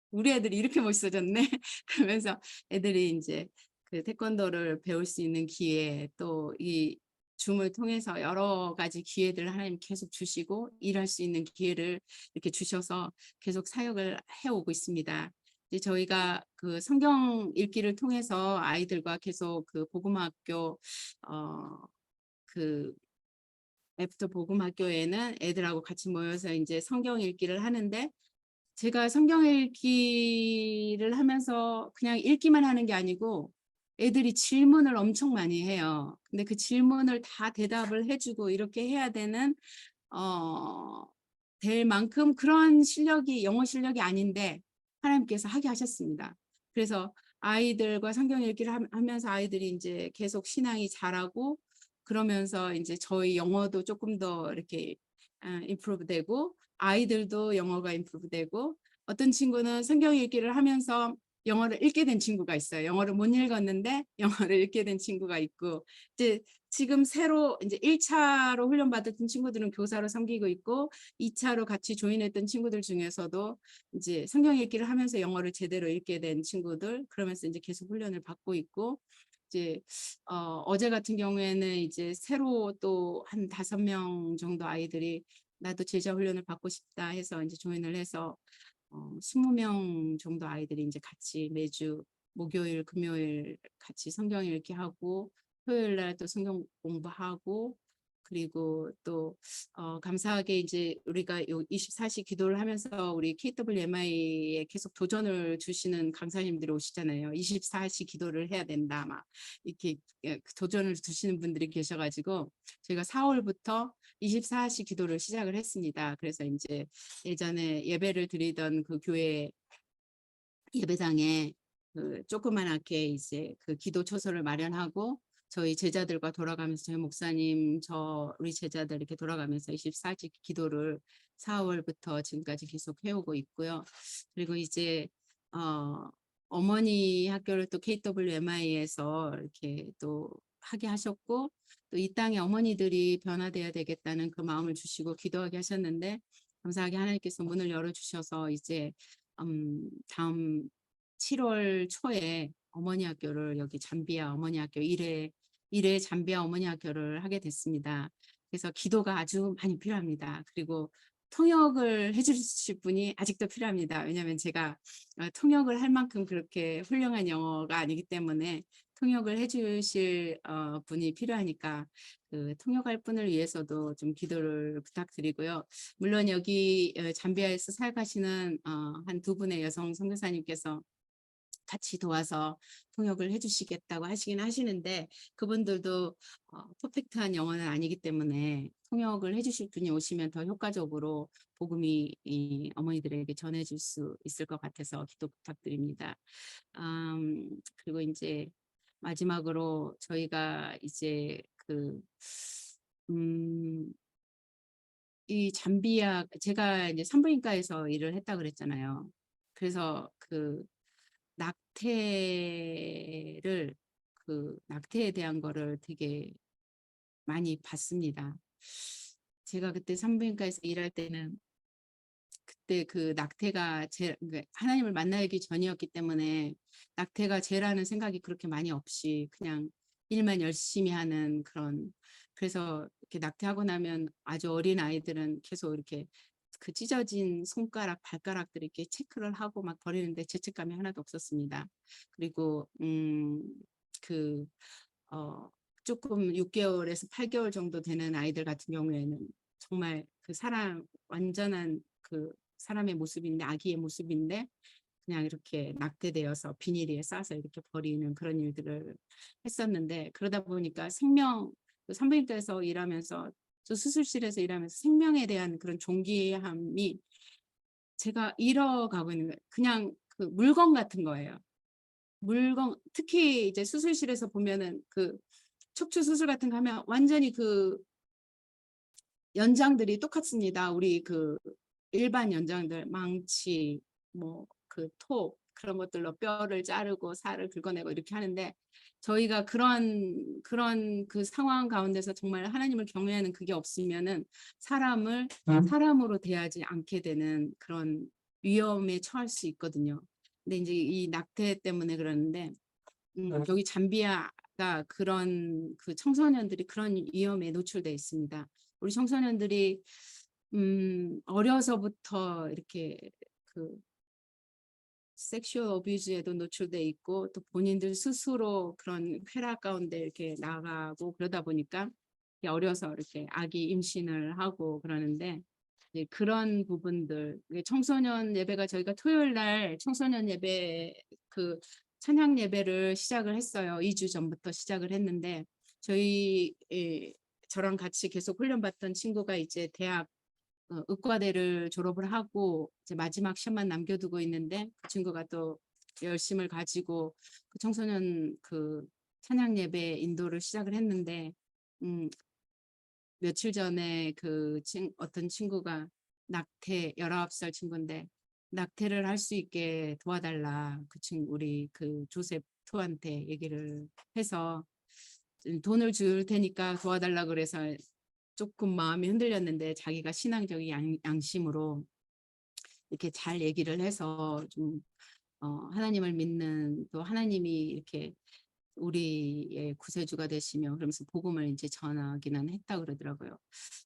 우리 애들이 이렇게 멋있어졌네. 그러면서 애들이 이제 그 태권도를 배울 수 있는 기회 또 이 줌을 통해서 여러 가지 기회들을 하나님 계속 주시고 일할 수 있는 기회를 이렇게 주셔서 계속 사역을 해오고 있습니다. 이제 저희가 그 성경 읽기를 통해서 아이들과 계속 그 복음학교 그 애프터 복음학교에는 애들하고 같이 모여서 이제 성경 읽기를 하는데 제가 성경 읽기를 하면서 그냥 읽기만 하는 게 아니고 애들이 질문을 엄청 많이 해요. 근데 그 질문을 다 대답을 해주고 이렇게 해야 되는 될 만큼 그런 실력이 영어 실력이 아닌데 하나님께서 하게 하셨습니다. 그래서 아이들과 성경 읽기를 하면서 아이들이 이제 계속 신앙이 자라고 그러면서 이제 저희 영어도 조금 더 이렇게 임프루브 되고 아이들도 영어가 임프루브 되고 어떤 친구는 성경 읽기를 하면서 영어를 읽게 된 친구가 있어요. 영어를 못 읽었는데 영어를 읽게 된 친구가 있고 이제 지금 새로 이제 1차로 훈련받았던 친구들은 교사로 섬기고 있고 2차로 같이 조인했던 친구들 중에서도 이제 성경 읽기를 하면서 영어를 제대로 읽게 된 친구들 그러면서 이제 계속 훈련을 받고 있고 이제 어제 같은 경우에는 이제 새로 또 한 5명 정도 아이들이 나도 제자 훈련을 받고 싶다 해서 이제 조인을 해서 20명 정도 아이들이 이제 같이 매주 목요일, 금요일 같이 성경 읽기 하고 토요일 날 또 성경 공부하고 그리고 또 감사하게 이제 우리가 요 24시 기도를 하면서 우리 KWMI에 계속 도전을 주시는 강사님들이 오시잖아요. 24시 기도를 해야 된다 막 이렇게 도전을 주시는 분들이 계셔가지고 저희가 4월부터 24시 기도를 시작을 했습니다. 그래서 이제 예전에 예배를 드리던 그 교회 예배당에 그 조그만하게 이제 그 기도 초소를 마련하고 저희 제자들과 돌아가면서 저희 목사님 우리 제자들 이렇게 돌아가면서 24시 기도를 4월부터 지금까지 계속 해오고 있고요. 그리고 이제 어머니 학교를 또 KWMI에서 이렇게 또 하게 하셨고 또 이 땅에 어머니들이 변화돼야 되겠다는 그 마음을 주시고 기도하게 하셨는데 감사하게 하나님께서 문을 열어주셔서 이제 다음 7월 초에 어머니 학교를 여기 잠비아 어머니 학교 1회 잠비아 어머니 학교를 하게 됐습니다. 그래서 기도가 아주 많이 필요합니다. 그리고 통역을 해주실 분이 아직도 필요합니다. 왜냐하면 제가 통역을 할 만큼 그렇게 훌륭한 영어가 아니기 때문에 통역을 해주실 분이 필요하니까 그 통역할 분을 위해서도 좀 기도를 부탁드리고요. 물론 여기 잠비아에서 살가시는 한 2분의 여성 선교사님께서 같이 도와서 통역을 해주시겠다고 하시긴 하시는데 그분들도 퍼펙트한 영어는 아니기 때문에 통역을 해주실 분이 오시면 더 효과적으로 복음이 이 어머니들에게 전해질 수 있을 것 같아서 기도 부탁드립니다. 그리고 이제 마지막으로 저희가 이제 이 잠비아 제가 이제 산부인과에서 일을 했다 그랬잖아요. 그래서 낙태에 대한 거를 되게 많이 봤습니다. 제가 그때 산부인과에서 일할 때는 그때 그 낙태가 하나님을 만나기 전이었기 때문에 낙태가 죄라는 생각이 그렇게 많이 없이 그냥 일만 열심히 하는 그래서 이렇게 낙태하고 나면 아주 어린 아이들은 계속 이렇게 그 찢어진 손가락, 발가락들 이렇게 체크를 하고 막 버리는데 죄책감이 하나도 없었습니다. 그리고 조금 6개월에서 8개월 정도 되는 아이들 같은 경우에는 정말 완전한 사람의 모습인데 아기의 모습인데 그냥 이렇게 낙태되어서 비닐에 싸서 이렇게 버리는 그런 일들을 했었는데 그러다 보니까 산부인과에서 일하면서 저 수술실에서 일하면서 생명에 대한 그런 존귀함이 제가 잃어가고 있는 거예요. 그냥 물건 같은 거예요. 특히 이제 수술실에서 보면은 척추 수술 같은 거 하면 완전히 연장들이 똑같습니다. 우리 일반 연장들, 망치, 톱 그런 것들로 뼈를 자르고 살을 긁어내고 이렇게 하는데 저희가 그런 상황 가운데서 정말 하나님을 경외하는 그게 없으면은 사람으로 대하지 않게 되는 그런 위험에 처할 수 있거든요. 근데 이제 이 낙태 때문에 그러는데 여기 잠비아가 그런 청소년들이 그런 위험에 노출돼 있습니다. 우리 청소년들이 어려서부터 이렇게 섹슈얼 어뷰즈에도 노출돼 있고 또 본인들 스스로 그런 쾌락 가운데 이렇게 나가고 그러다 보니까 어려서 이렇게 아기 임신을 하고 그러는데 그런 부분들 청소년 예배가 저희가 토요일 날 청소년 예배 찬양 예배를 시작을 했어요. 2주 전부터 시작을 했는데 저랑 같이 계속 훈련받던 친구가 이제 대학 의과대를 졸업을 하고 이제 마지막 시험만 남겨두고 있는데 그 친구가 또 열심을 가지고 청소년 찬양 예배 인도를 시작을 했는데 며칠 전에 어떤 친구가 19살 친구인데 낙태를 할 수 있게 도와달라 우리 조셉 투한테 얘기를 해서 돈을 줄 테니까 도와달라 그래서 조금 마음이 흔들렸는데 자기가 신앙적인 양심으로 이렇게 잘 얘기를 해서 좀 하나님을 믿는 또 하나님이 이렇게 우리의 구세주가 되시며 그러면서 복음을 이제 전하기는 했다 그러더라고요.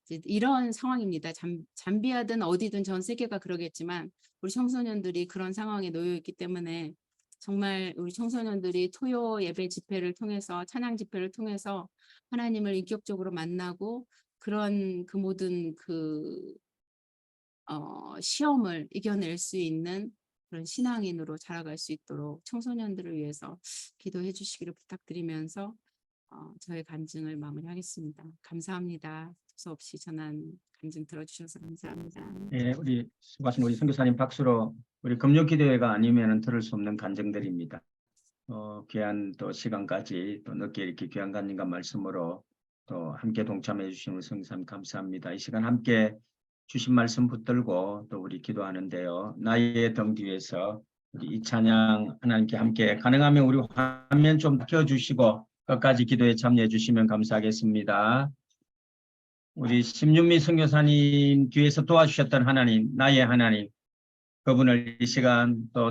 이제 이런 상황입니다. 잠비아든 어디든 전 세계가 그러겠지만 우리 청소년들이 그런 상황에 놓여 있기 때문에 정말 우리 청소년들이 토요 예배 집회를 통해서 찬양 집회를 통해서 하나님을 인격적으로 만나고 그런 모든 시험을 이겨낼 수 있는 그런 신앙인으로 자라갈 수 있도록 청소년들을 위해서 기도해 주시기를 부탁드리면서 저의 간증을 마무리하겠습니다. 감사합니다. 수없이 전한 간증 들어주셔서 감사합니다. 예, 우리 수고하신 우리 선교사님 박수로 우리 금요기도회가 아니면은 들을 수 없는 간증들입니다. 귀한 또 시간까지 또 늦게 이렇게 귀한 간증과 말씀으로 또 함께 동참해 주신 우리 선교사님 감사합니다. 이 시간 함께 주신 말씀 붙들고 또 우리 기도하는데요. 나의 등 뒤에서 우리 이 찬양 하나님께 함께 가능하면 우리 화면 좀 켜주시고 끝까지 기도에 참여해 주시면 감사하겠습니다. 우리 심윤미 선교사님 뒤에서 도와주셨던 하나님, 나의 하나님, 그분을 이 시간 또